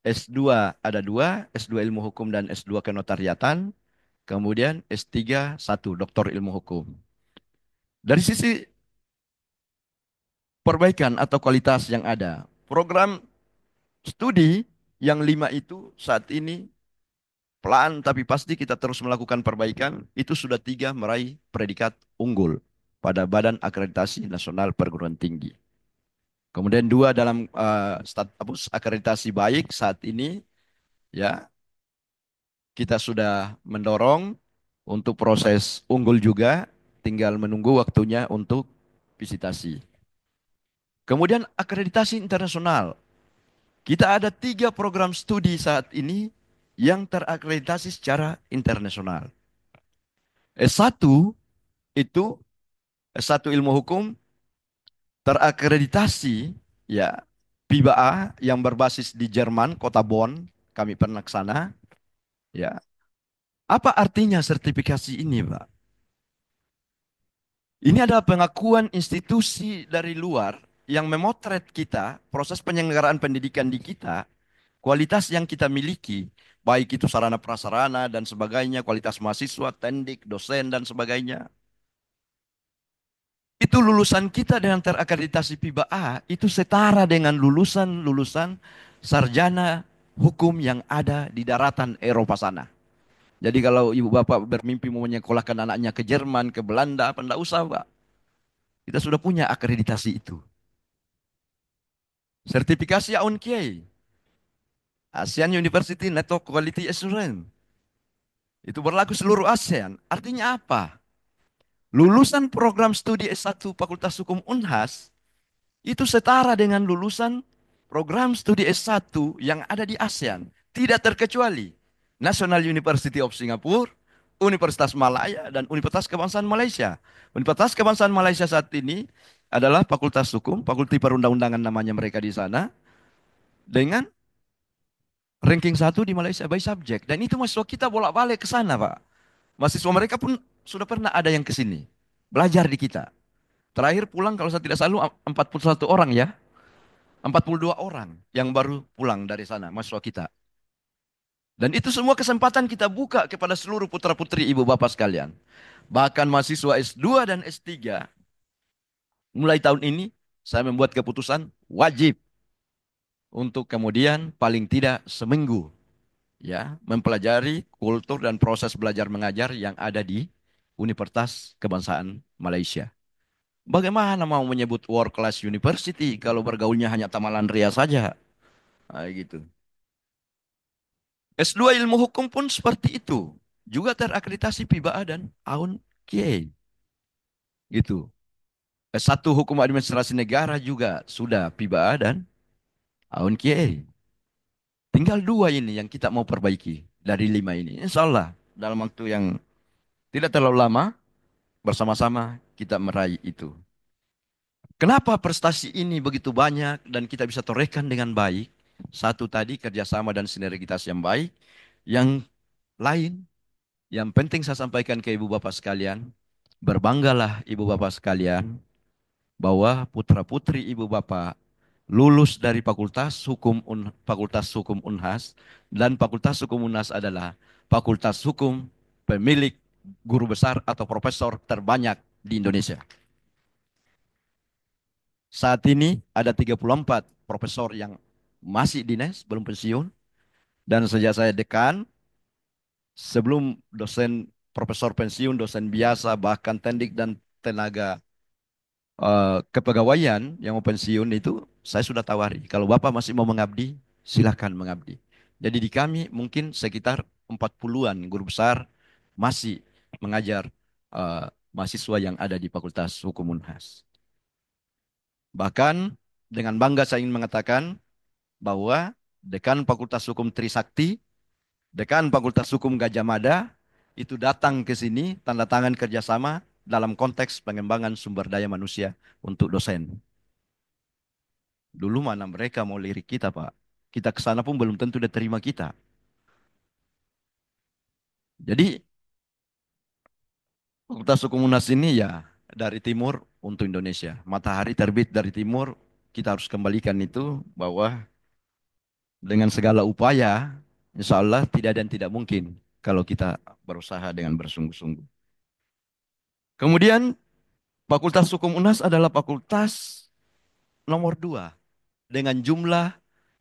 G: S2 ada 2, S2 Ilmu Hukum dan S2 Kenotariatan. Kemudian S3 1, Doktor Ilmu Hukum. Dari sisi perbaikan atau kualitas yang ada, program studi yang 5 itu saat ini pelan tapi pasti kita terus melakukan perbaikan. Itu sudah 3 meraih predikat unggul pada Badan Akreditasi Nasional Perguruan Tinggi. Kemudian 2 dalam status akreditasi baik saat ini, ya kita sudah mendorong untuk proses unggul juga, tinggal menunggu waktunya untuk visitasi. Kemudian akreditasi internasional. Kita ada 3 program studi saat ini yang terakreditasi secara internasional. S1 itu S1 Ilmu Hukum terakreditasi ya PIBA A yang berbasis di Jerman, kota Bonn, kami pernah ke sana. Ya. Apa artinya sertifikasi ini, Pak? Ini adalah pengakuan institusi dari luar yang memotret kita, proses penyelenggaraan pendidikan di kita, kualitas yang kita miliki, baik itu sarana prasarana dan sebagainya, kualitas mahasiswa, tendik, dosen dan sebagainya. Itu lulusan kita dengan terakreditasi PIBA A, itu setara dengan lulusan-lulusan sarjana hukum yang ada di daratan Eropa sana. Jadi kalau ibu bapak bermimpi mau menyekolahkan anaknya ke Jerman, ke Belanda, apa enggak usah, Pak. Kita sudah punya akreditasi itu. Sertifikasi AUNQIE, ASEAN University Network Quality Assurance. Itu berlaku seluruh ASEAN. Artinya apa? Lulusan program studi S1 Fakultas Hukum Unhas itu setara dengan lulusan program studi S1 yang ada di ASEAN. Tidak terkecuali National University of Singapore, Universitas Malaya, dan Universitas Kebangsaan Malaysia. Universitas Kebangsaan Malaysia saat ini adalah Fakultas Hukum, Fakulti Perundang-undangan namanya mereka di sana, dengan ranking 1 di Malaysia by subject. Dan itu mahasiswa kita bolak-balik ke sana, Pak. Mahasiswa mereka pun sudah pernah ada yang ke sini, belajar di kita. Terakhir pulang kalau saya tidak salah 41 orang ya. 42 orang yang baru pulang dari sana, mahasiswa kita. Dan itu semua kesempatan kita buka kepada seluruh putra-putri ibu bapak sekalian. Bahkan mahasiswa S2 dan S3, mulai tahun ini saya membuat keputusan wajib untuk kemudian paling tidak seminggu ya mempelajari kultur dan proses belajar mengajar yang ada di Universitas Kebangsaan Malaysia. Bagaimana mau menyebut world class university kalau bergaulnya hanya Tamalan Ria saja? Nah, gitu. S2 Ilmu Hukum pun seperti itu. Juga terakreditasi PIBA A dan AUNQIE. Gitu. S1 Hukum Administrasi Negara juga sudah PIBA A dan AUNQIE. Tinggal 2 ini yang kita mau perbaiki dari 5 ini. Insya Allah dalam waktu yang tidak terlalu lama bersama-sama kita meraih itu. Kenapa prestasi ini begitu banyak dan kita bisa torehkan dengan baik? Satu tadi kerjasama dan sinergitas yang baik. Yang lain Yang penting saya sampaikan ke ibu bapak sekalian, berbanggalah ibu bapak sekalian bahwa putra-putri ibu bapak lulus dari Fakultas Hukum Unhas, dan Fakultas Hukum Unhas adalah Fakultas Hukum pemilik guru besar atau profesor terbanyak di Indonesia. Saat ini ada 34 profesor yang masih dinas, belum pensiun, dan sejak saya dekan, sebelum dosen profesor pensiun, dosen biasa, bahkan tendik dan tenaga kepegawaian yang mau pensiun itu, saya sudah tawari. Kalau Bapak masih mau mengabdi, silahkan mengabdi. Jadi di kami mungkin sekitar 40-an guru besar masih mengajar mahasiswa yang ada di Fakultas Hukum Unhas. Bahkan dengan bangga saya ingin mengatakan bahwa Dekan Fakultas Hukum Trisakti, Dekan Fakultas Hukum Gajah Mada, itu datang ke sini tanda tangan kerjasama dalam konteks pengembangan sumber daya manusia untuk dosen. Dulu mana mereka mau lirik kita, Pak. Kita ke sana pun belum tentu dia terima kita. Jadi Fakultas Hukum Unas ini ya dari timur untuk Indonesia. Matahari terbit dari timur, kita harus kembalikan itu bahwa dengan segala upaya, insya Allah tidak dan tidak mungkin kalau kita berusaha dengan bersungguh-sungguh. Kemudian Fakultas Hukum Unas adalah fakultas nomor 2 dengan jumlah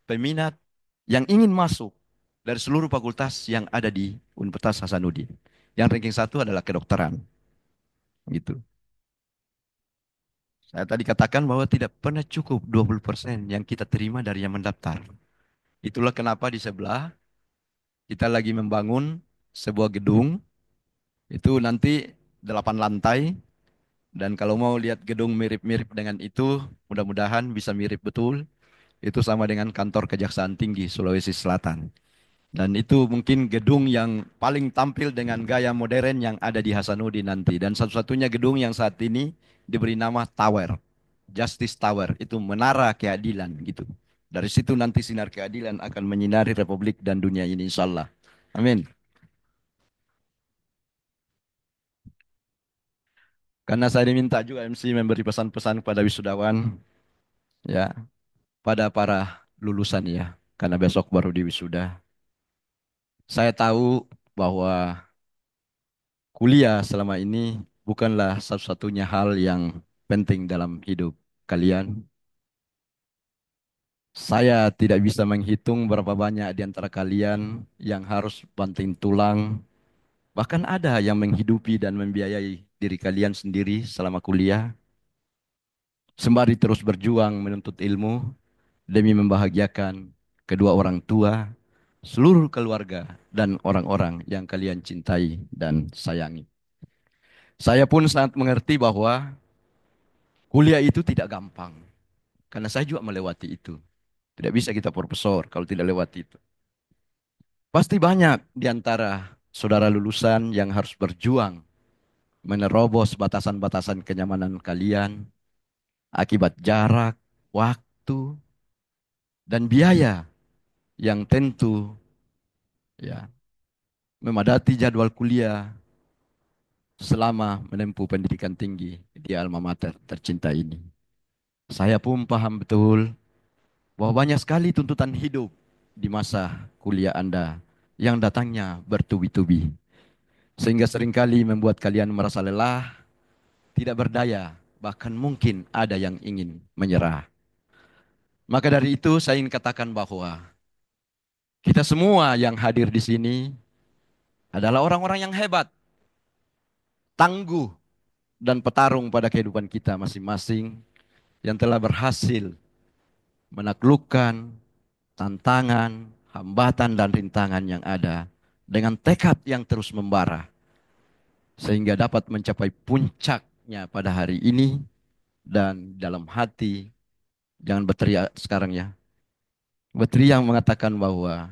G: peminat yang ingin masuk dari seluruh fakultas yang ada di Universitas Hasanuddin. Yang ranking 1 adalah kedokteran. Gitu. Saya tadi katakan bahwa tidak pernah cukup 20% yang kita terima dari yang mendaftar. Itulah kenapa di sebelah kita lagi membangun sebuah gedung. Itu nanti 8 lantai. Dan kalau mau lihat gedung mirip-mirip dengan itu, mudah-mudahan bisa mirip betul. Itu sama dengan kantor Kejaksaan Tinggi Sulawesi Selatan. Dan itu mungkin gedung yang paling tampil dengan gaya modern yang ada di Hasanuddin nanti. Dan satu-satunya gedung yang saat ini diberi nama Tower. Justice Tower. Itu menara keadilan gitu. Dari situ nanti sinar keadilan akan menyinari Republik dan dunia ini insya Allah. Amin. Karena saya diminta juga MC memberi pesan-pesan kepada wisudawan. Ya, pada para lulusan ya. Karena besok baru di wisuda. Saya tahu bahwa kuliah selama ini bukanlah satu-satunya hal yang penting dalam hidup kalian. Saya tidak bisa menghitung berapa banyak di antara kalian yang harus banting tulang. Bahkan ada yang menghidupi dan membiayai diri kalian sendiri selama kuliah. Sembari terus berjuang menuntut ilmu demi membahagiakan kedua orang tua, seluruh keluarga, dan orang-orang yang kalian cintai dan sayangi. Saya pun sangat mengerti bahwa kuliah itu tidak gampang. Karena saya juga melewati itu. Tidak bisa kita profesor kalau tidak lewati itu. Pasti banyak di antara saudara lulusan yang harus berjuang menerobos batasan-batasan kenyamanan kalian akibat jarak, waktu, dan biaya yang tentu ya memadati jadwal kuliah selama menempuh pendidikan tinggi di alma mater tercinta ini. Saya pun paham betul bahwa banyak sekali tuntutan hidup di masa kuliah Anda yang datangnya bertubi-tubi. Sehingga seringkali membuat kalian merasa lelah, tidak berdaya, bahkan mungkin ada yang ingin menyerah. Maka dari itu saya ingin katakan bahwa kita semua yang hadir di sini adalah orang-orang yang hebat, tangguh, dan petarung pada kehidupan kita masing-masing yang telah berhasil menaklukkan tantangan, hambatan, dan rintangan yang ada dengan tekad yang terus membara sehingga dapat mencapai puncaknya pada hari ini. Dan dalam hati jangan berteriak sekarang ya, berteriak mengatakan bahwa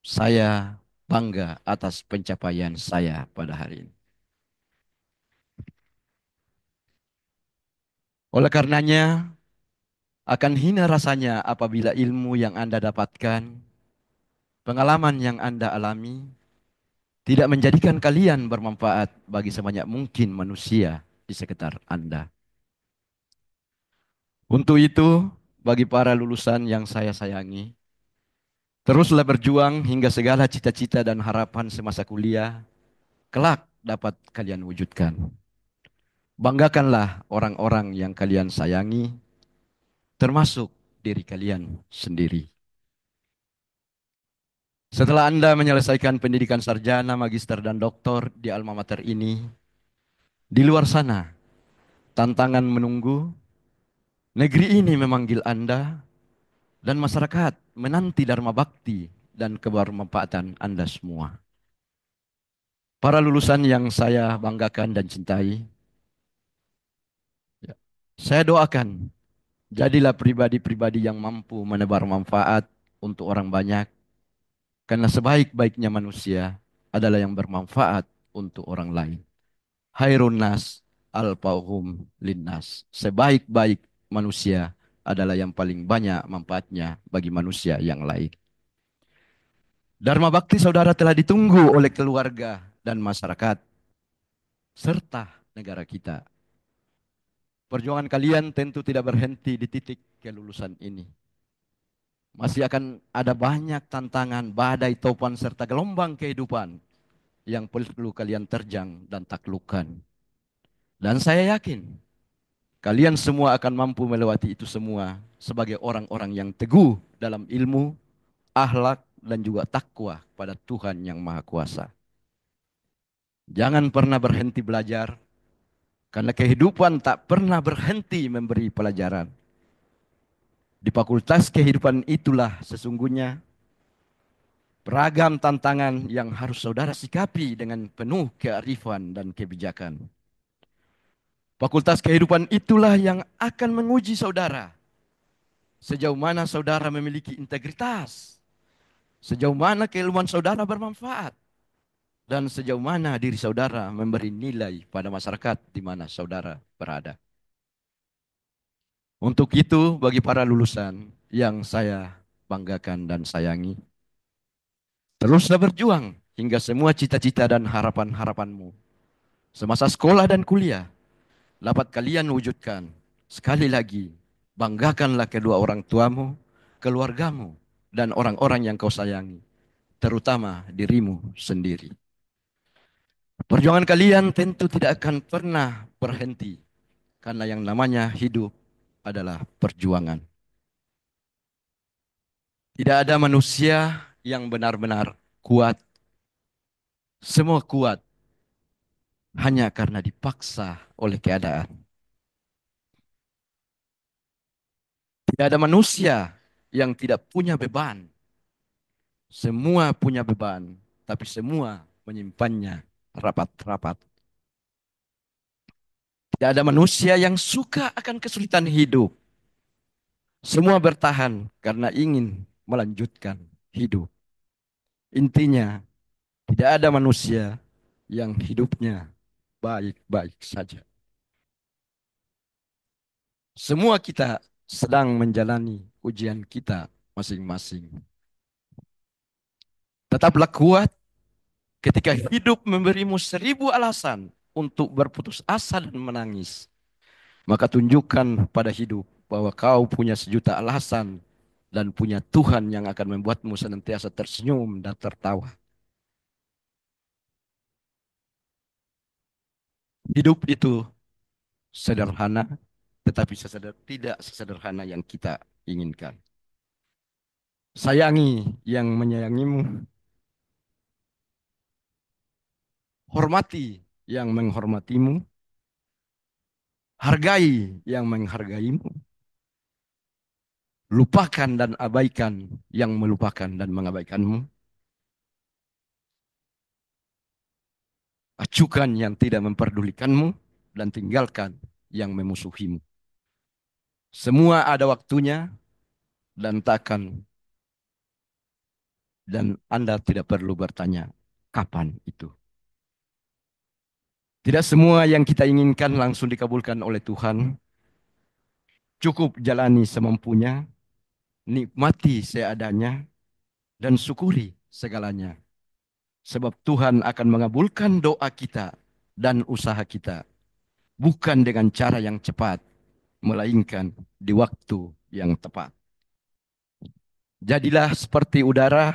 G: saya bangga atas pencapaian saya pada hari ini. Oleh karenanya akan hina rasanya apabila ilmu yang Anda dapatkan, pengalaman yang Anda alami tidak menjadikan kalian bermanfaat bagi sebanyak mungkin manusia di sekitar Anda. Untuk itu, bagi para lulusan yang saya sayangi, teruslah berjuang hingga segala cita-cita dan harapan semasa kuliah kelak dapat kalian wujudkan. Banggakanlah orang-orang yang kalian sayangi, termasuk diri kalian sendiri. Setelah Anda menyelesaikan pendidikan sarjana, magister, dan doktor di alma mater ini, di luar sana, tantangan menunggu, negeri ini memanggil Anda, dan masyarakat menanti dharma bakti dan kebermanfaatan Anda semua. Para lulusan yang saya banggakan dan cintai, saya doakan, jadilah pribadi-pribadi yang mampu menebar manfaat untuk orang banyak, karena sebaik-baiknya manusia adalah yang bermanfaat untuk orang lain. Khairun nas alfauhum linnas. Sebaik-baik manusia adalah yang paling banyak manfaatnya bagi manusia yang lain. Dharma bakti saudara telah ditunggu oleh keluarga dan masyarakat serta negara kita. Perjuangan kalian tentu tidak berhenti di titik kelulusan ini. Masih akan ada banyak tantangan, badai, topan, serta gelombang kehidupan yang perlu kalian terjang dan taklukkan. Dan saya yakin kalian semua akan mampu melewati itu semua sebagai orang-orang yang teguh dalam ilmu, akhlak, dan juga takwa pada Tuhan yang Maha Kuasa. Jangan pernah berhenti belajar, karena kehidupan tak pernah berhenti memberi pelajaran. Di fakultas kehidupan itulah sesungguhnya beragam tantangan yang harus saudara sikapi dengan penuh kearifan dan kebijakan. Fakultas kehidupan itulah yang akan menguji saudara. Sejauh mana saudara memiliki integritas, sejauh mana keilmuan saudara bermanfaat, dan sejauh mana diri saudara memberi nilai pada masyarakat di mana saudara berada. Untuk itu, bagi para lulusan yang saya banggakan dan sayangi, teruslah berjuang hingga semua cita-cita dan harapan-harapanmu semasa sekolah dan kuliah dapat kalian wujudkan. Sekali lagi, banggakanlah kedua orang tuamu, keluargamu, dan orang-orang yang kau sayangi, terutama dirimu sendiri. Perjuangan kalian tentu tidak akan pernah berhenti, karena yang namanya hidup adalah perjuangan. Tidak ada manusia yang benar-benar kuat. Semua kuat hanya karena dipaksa oleh keadaan. Tidak ada manusia yang tidak punya beban. Semua punya beban, tapi semua menyimpannya rapat-rapat. Tidak ada manusia yang suka akan kesulitan hidup. Semua bertahan karena ingin melanjutkan hidup. Intinya, tidak ada manusia yang hidupnya baik-baik saja. Semua kita sedang menjalani ujian kita masing-masing. Tetaplah kuat ketika hidup memberimu 1000 alasan untuk berputus asa dan menangis. Maka tunjukkan pada hidup bahwa kau punya 1.000.000 alasan dan punya Tuhan yang akan membuatmu senantiasa tersenyum dan tertawa. Hidup itu sederhana, tetapi tidak sesederhana yang kita inginkan. Sayangi yang menyayangimu, hormati yang menghormatimu, hargai yang menghargaimu, lupakan dan abaikan yang melupakan dan mengabaikanmu, acukan yang tidak memperdulikanmu, dan tinggalkan yang memusuhimu. Semua ada waktunya dan Anda tidak perlu bertanya kapan itu. Tidak semua yang kita inginkan langsung dikabulkan oleh Tuhan. Cukup jalani semampunya, nikmati seadanya, dan syukuri segalanya. Sebab Tuhan akan mengabulkan doa kita dan usaha kita. Bukan dengan cara yang cepat, melainkan di waktu yang tepat. Jadilah seperti udara,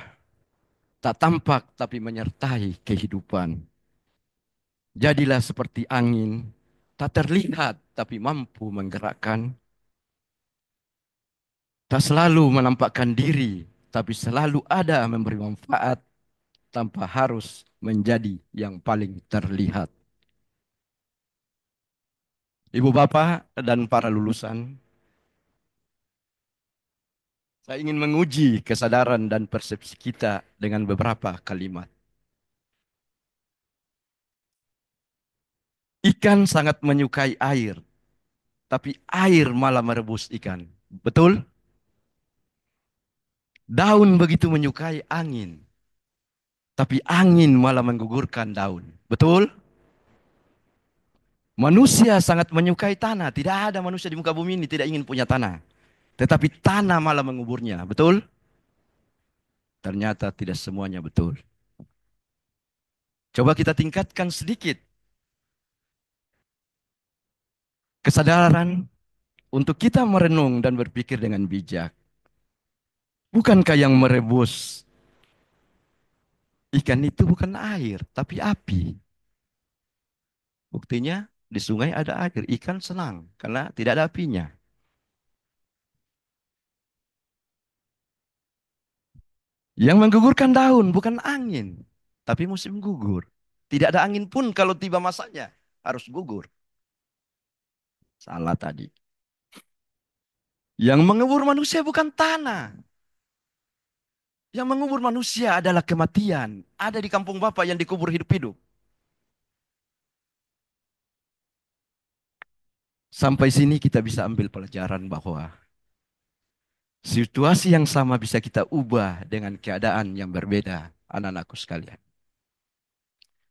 G: tak tampak tapi menyertai kehidupan. Jadilah seperti angin, tak terlihat tapi mampu menggerakkan. Tak selalu menampakkan diri, tapi selalu ada memberi manfaat tanpa harus menjadi yang paling terlihat. Ibu bapak dan para lulusan, saya ingin menguji kesadaran dan persepsi kita dengan beberapa kalimat. Ikan sangat menyukai air, tapi air malah merebus ikan. Betul? Daun begitu menyukai angin, tapi angin malah menggugurkan daun. Betul? Manusia sangat menyukai tanah. Tidak ada manusia di muka bumi ini tidak ingin punya tanah. Tetapi tanah malah menguburnya. Betul? Ternyata tidak semuanya betul. Coba kita tingkatkan sedikit kesadaran untuk kita merenung dan berpikir dengan bijak. Bukankah yang merebus ikan itu bukan air, tapi api? Buktinya di sungai ada air, ikan senang karena tidak ada apinya. Yang menggugurkan daun bukan angin, tapi musim gugur. Tidak ada angin pun kalau tiba masanya harus gugur. Salah tadi. Yang mengubur manusia bukan tanah. Yang mengubur manusia adalah kematian. Ada di kampung Bapak yang dikubur hidup-hidup. Sampai sini kita bisa ambil pelajaran bahwa situasi yang sama bisa kita ubah dengan keadaan yang berbeda, anak-anakku sekalian.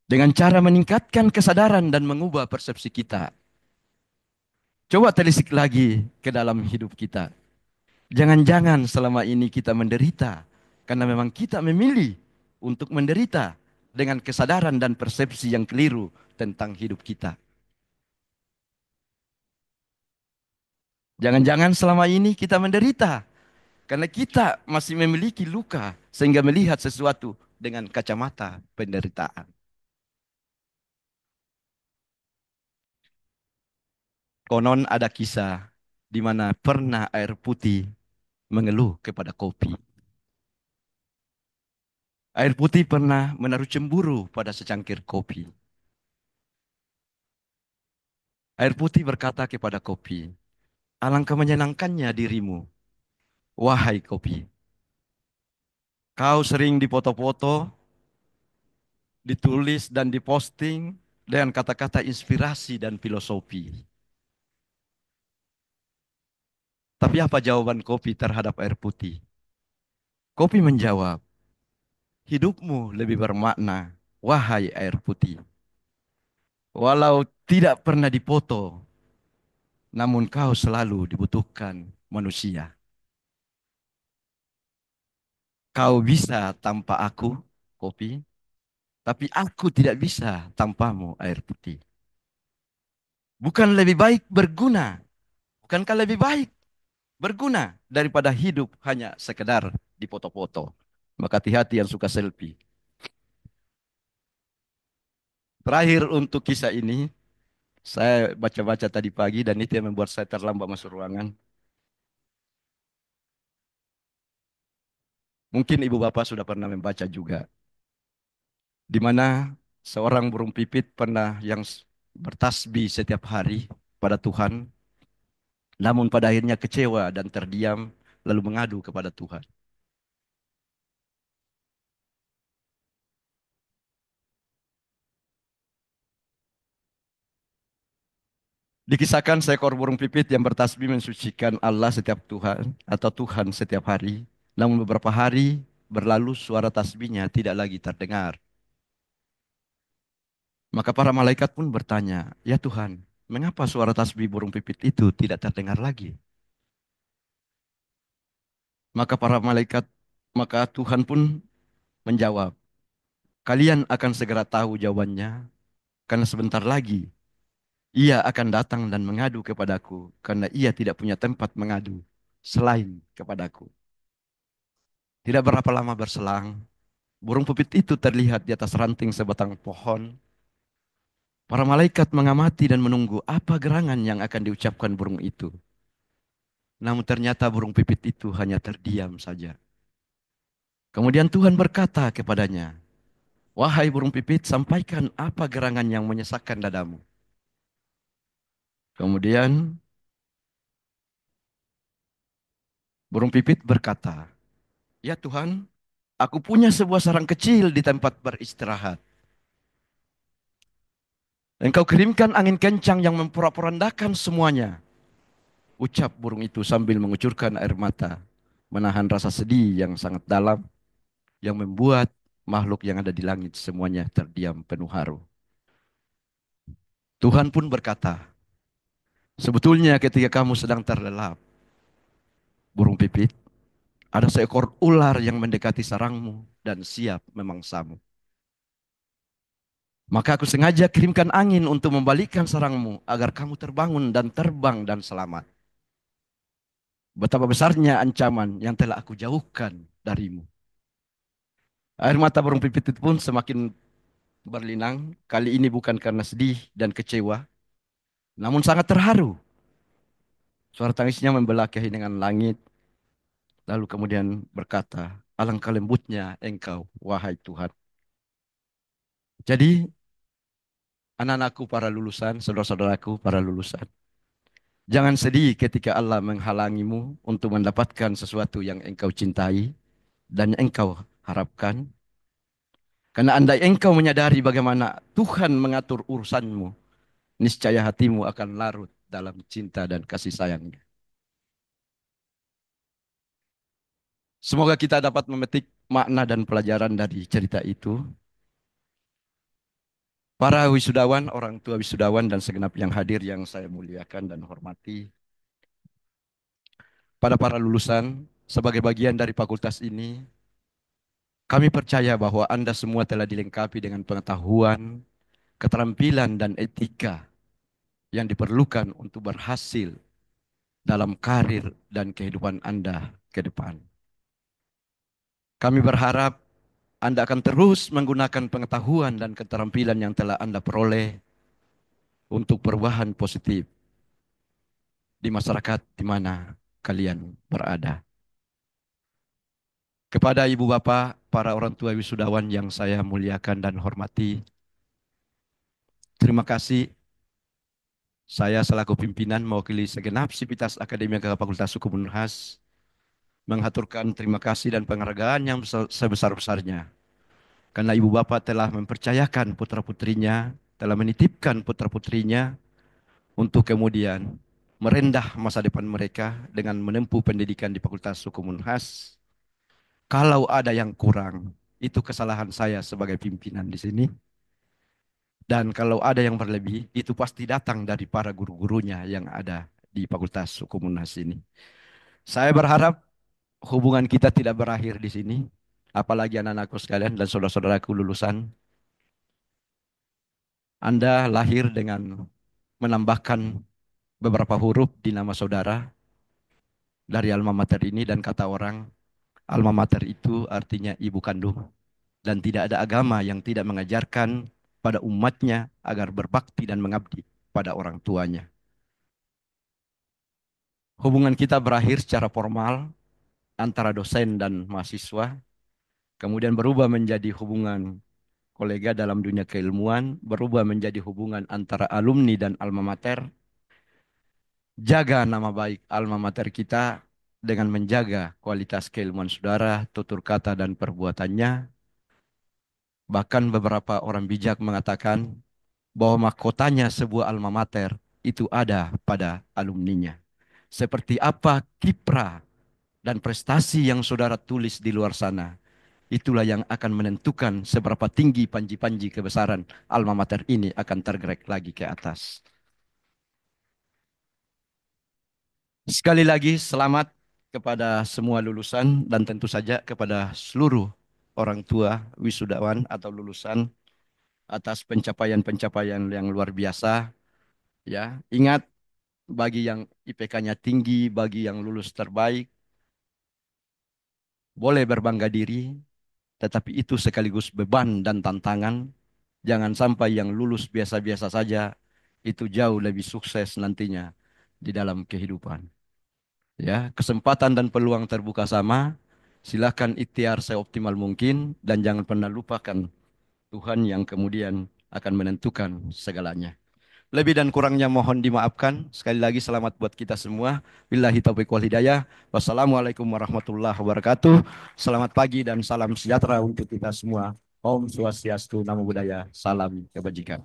G: Dengan cara meningkatkan kesadaran dan mengubah persepsi kita. Coba telisik lagi ke dalam hidup kita. Jangan-jangan selama ini kita menderita karena memang kita memilih untuk menderita dengan kesadaran dan persepsi yang keliru tentang hidup kita. Jangan-jangan selama ini kita menderita karena kita masih memiliki luka sehingga melihat sesuatu dengan kacamata penderitaan. Konon ada kisah di mana pernah air putih mengeluh kepada kopi. Air putih pernah menaruh cemburu pada secangkir kopi. Air putih berkata kepada kopi, alangkah menyenangkannya dirimu, wahai kopi. Kau sering dipoto-foto, ditulis dan diposting dengan kata-kata inspirasi dan filosofi. Tapi apa jawaban kopi terhadap air putih? Kopi menjawab, hidupmu lebih bermakna, wahai air putih. Walau tidak pernah dipoto, namun kau selalu dibutuhkan manusia. Kau bisa tanpa aku, kopi, tapi aku tidak bisa tanpamu, air putih. Bukan lebih baik berguna, bukankah lebih baik berguna daripada hidup hanya sekedar dipoto-foto? Maka hati-hati yang suka selfie. Terakhir untuk kisah ini, saya baca-baca tadi pagi dan itu yang membuat saya terlambat masuk ruangan. Mungkin ibu bapak sudah pernah membaca juga. Di mana seorang burung pipit pernah yang bertasbih setiap hari pada Tuhan. Namun pada akhirnya kecewa dan terdiam lalu mengadu kepada Tuhan. Dikisahkan seekor burung pipit yang bertasbih mensucikan Allah setiap Tuhan atau Tuhan setiap hari. Namun beberapa hari berlalu suara tasbihnya tidak lagi terdengar. Maka para malaikat pun bertanya, ya Tuhan, mengapa suara tasbih burung pipit itu tidak terdengar lagi? Maka para malaikat, maka Tuhan pun menjawab, kalian akan segera tahu jawabannya, karena sebentar lagi ia akan datang dan mengadu kepadaku, karena ia tidak punya tempat mengadu selain kepadaku. Tidak berapa lama berselang, burung pipit itu terlihat di atas ranting sebatang pohon. Para malaikat mengamati dan menunggu apa gerangan yang akan diucapkan burung itu. Namun ternyata burung pipit itu hanya terdiam saja. Kemudian Tuhan berkata kepadanya, "Wahai burung pipit, sampaikan apa gerangan yang menyesakkan dadamu." Kemudian burung pipit berkata, "Ya Tuhan, aku punya sebuah sarang kecil di tempat beristirahat. Engkau kirimkan angin kencang yang memporak-porandakan semuanya." Ucap burung itu sambil mengucurkan air mata, menahan rasa sedih yang sangat dalam, yang membuat makhluk yang ada di langit semuanya terdiam penuh haru. Tuhan pun berkata, "Sebetulnya ketika kamu sedang terlelap, burung pipit, ada seekor ular yang mendekati sarangmu dan siap memangsamu. Maka aku sengaja kirimkan angin untuk membalikkan sarangmu agar kamu terbangun dan terbang dan selamat. Betapa besarnya ancaman yang telah aku jauhkan darimu." Air mata burung pipit itu pun semakin berlinang. Kali ini bukan karena sedih dan kecewa, namun sangat terharu. Suara tangisnya membelah keheningan langit. Lalu kemudian berkata, "Alangkah lembutnya Engkau, wahai Tuhan." Jadi, anak-anakku para lulusan, saudara-saudaraku para lulusan, jangan sedih ketika Allah menghalangimu untuk mendapatkan sesuatu yang engkau cintai dan engkau harapkan. Karena andai engkau menyadari bagaimana Tuhan mengatur urusanmu, niscaya hatimu akan larut dalam cinta dan kasih sayangnya. Semoga kita dapat memetik makna dan pelajaran dari cerita itu. Para wisudawan, orang tua wisudawan dan segenap yang hadir yang saya muliakan dan hormati. Pada para lulusan, sebagai bagian dari fakultas ini, kami percaya bahwa Anda semua telah dilengkapi dengan pengetahuan, keterampilan, dan etika yang diperlukan untuk berhasil dalam karir dan kehidupan Anda ke depan. Kami berharap Anda akan terus menggunakan pengetahuan dan keterampilan yang telah Anda peroleh untuk perubahan positif di masyarakat di mana kalian berada. Kepada ibu bapak, para orang tua wisudawan yang saya muliakan dan hormati, terima kasih. Saya selaku pimpinan mewakili segenap sivitas Akademika Fakultas Hukum Unhas menghaturkan terima kasih dan penghargaan yang sebesar-besarnya karena ibu bapak telah mempercayakan putra-putrinya, telah menitipkan putra-putrinya untuk kemudian merendah masa depan mereka dengan menempuh pendidikan di Fakultas Hukum Unhas. Kalau ada yang kurang, itu kesalahan saya sebagai pimpinan di sini. Dan kalau ada yang berlebih, itu pasti datang dari para guru-gurunya yang ada di Fakultas Hukum Unhas ini. Saya berharap hubungan kita tidak berakhir di sini. Apalagi anak-anakku sekalian dan saudara-saudaraku lulusan. Anda lahir dengan menambahkan beberapa huruf di nama saudara dari alma mater ini, dan kata orang, alma mater itu artinya ibu kandung. Dan tidak ada agama yang tidak mengajarkan pada umatnya agar berbakti dan mengabdi pada orang tuanya. Hubungan kita berakhir secara formal antara dosen dan mahasiswa, kemudian berubah menjadi hubungan kolega dalam dunia keilmuan, berubah menjadi hubungan antara alumni dan alma mater. Jaga nama baik alma mater kita dengan menjaga kualitas keilmuan saudara, tutur kata dan perbuatannya. Bahkan beberapa orang bijak mengatakan bahwa mahkotanya sebuah alma mater itu ada pada alumninya. Seperti apa kiprah dan prestasi yang saudara tulis di luar sana, itulah yang akan menentukan seberapa tinggi panji-panji kebesaran alma mater ini akan tergerak lagi ke atas. Sekali lagi selamat kepada semua lulusan dan tentu saja kepada seluruh orang tua wisudawan atau lulusan atas pencapaian-pencapaian yang luar biasa. Ya, ingat bagi yang IPK-nya tinggi, bagi yang lulus terbaik, boleh berbangga diri, tetapi itu sekaligus beban dan tantangan. Jangan sampai yang lulus biasa-biasa saja itu jauh lebih sukses nantinya di dalam kehidupan. Ya, kesempatan dan peluang terbuka sama. Silakan ikhtiar seoptimal mungkin dan jangan pernah lupakan Tuhan yang kemudian akan menentukan segalanya. Lebih dan kurangnya mohon dimaafkan. Sekali lagi selamat buat kita semua. Billahi taufiq wal hidayah. Wassalamualaikum warahmatullahi wabarakatuh. Selamat pagi dan salam sejahtera untuk kita semua. Om Swastiastu, Namo Buddhaya, salam kebajikan.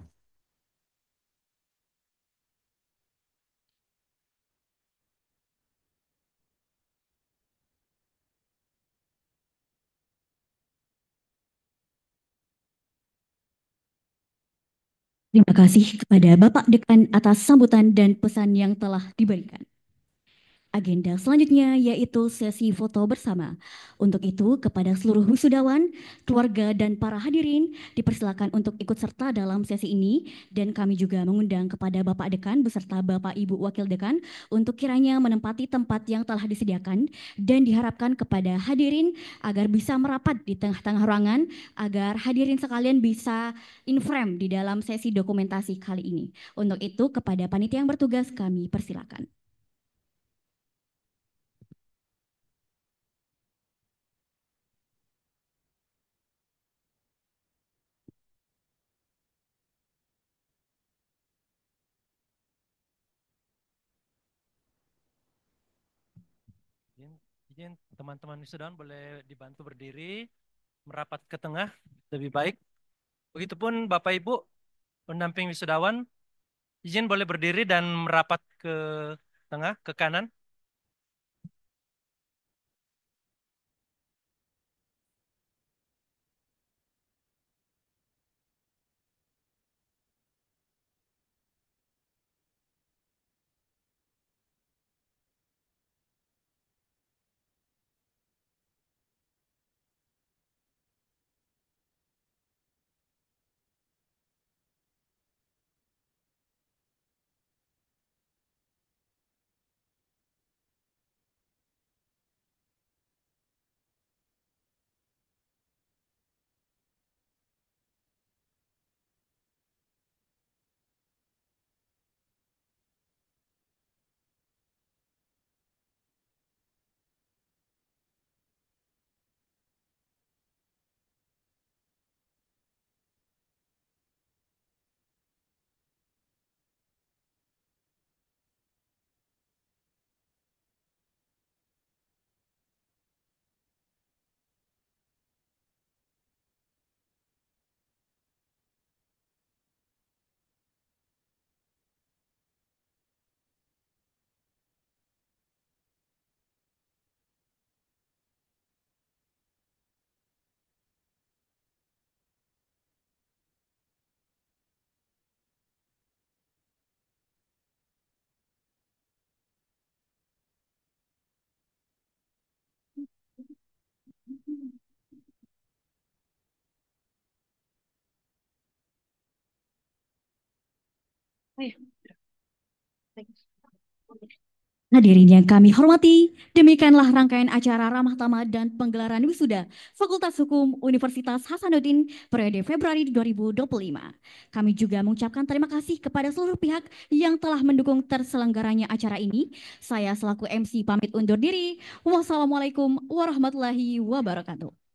A: Terima kasih kepada Bapak Dekan atas sambutan dan pesan yang telah diberikan. Agenda selanjutnya yaitu sesi foto bersama. Untuk itu, kepada seluruh wisudawan, keluarga, dan para hadirin dipersilakan untuk ikut serta dalam sesi ini. Dan kami juga mengundang kepada Bapak Dekan beserta Bapak Ibu Wakil Dekan untuk kiranya menempati tempat yang telah disediakan dan diharapkan kepada hadirin agar bisa merapat di tengah-tengah ruangan agar hadirin sekalian bisa in frame di dalam sesi dokumentasi kali ini. Untuk itu, kepada panitia yang bertugas kami persilakan.
J: Izin teman-teman wisudawan boleh dibantu berdiri, merapat ke tengah lebih baik. Begitupun Bapak Ibu pendamping wisudawan, izin boleh berdiri dan merapat ke tengah, ke kanan.
A: Hadirin yang kami hormati, demikianlah rangkaian acara ramah tamah dan penggelaran wisuda Fakultas Hukum Universitas Hasanuddin periode Februari 2025. Kami juga mengucapkan terima kasih kepada seluruh pihak yang telah mendukung terselenggaranya acara ini. Saya selaku MC pamit undur diri. Wassalamualaikum warahmatullahi wabarakatuh.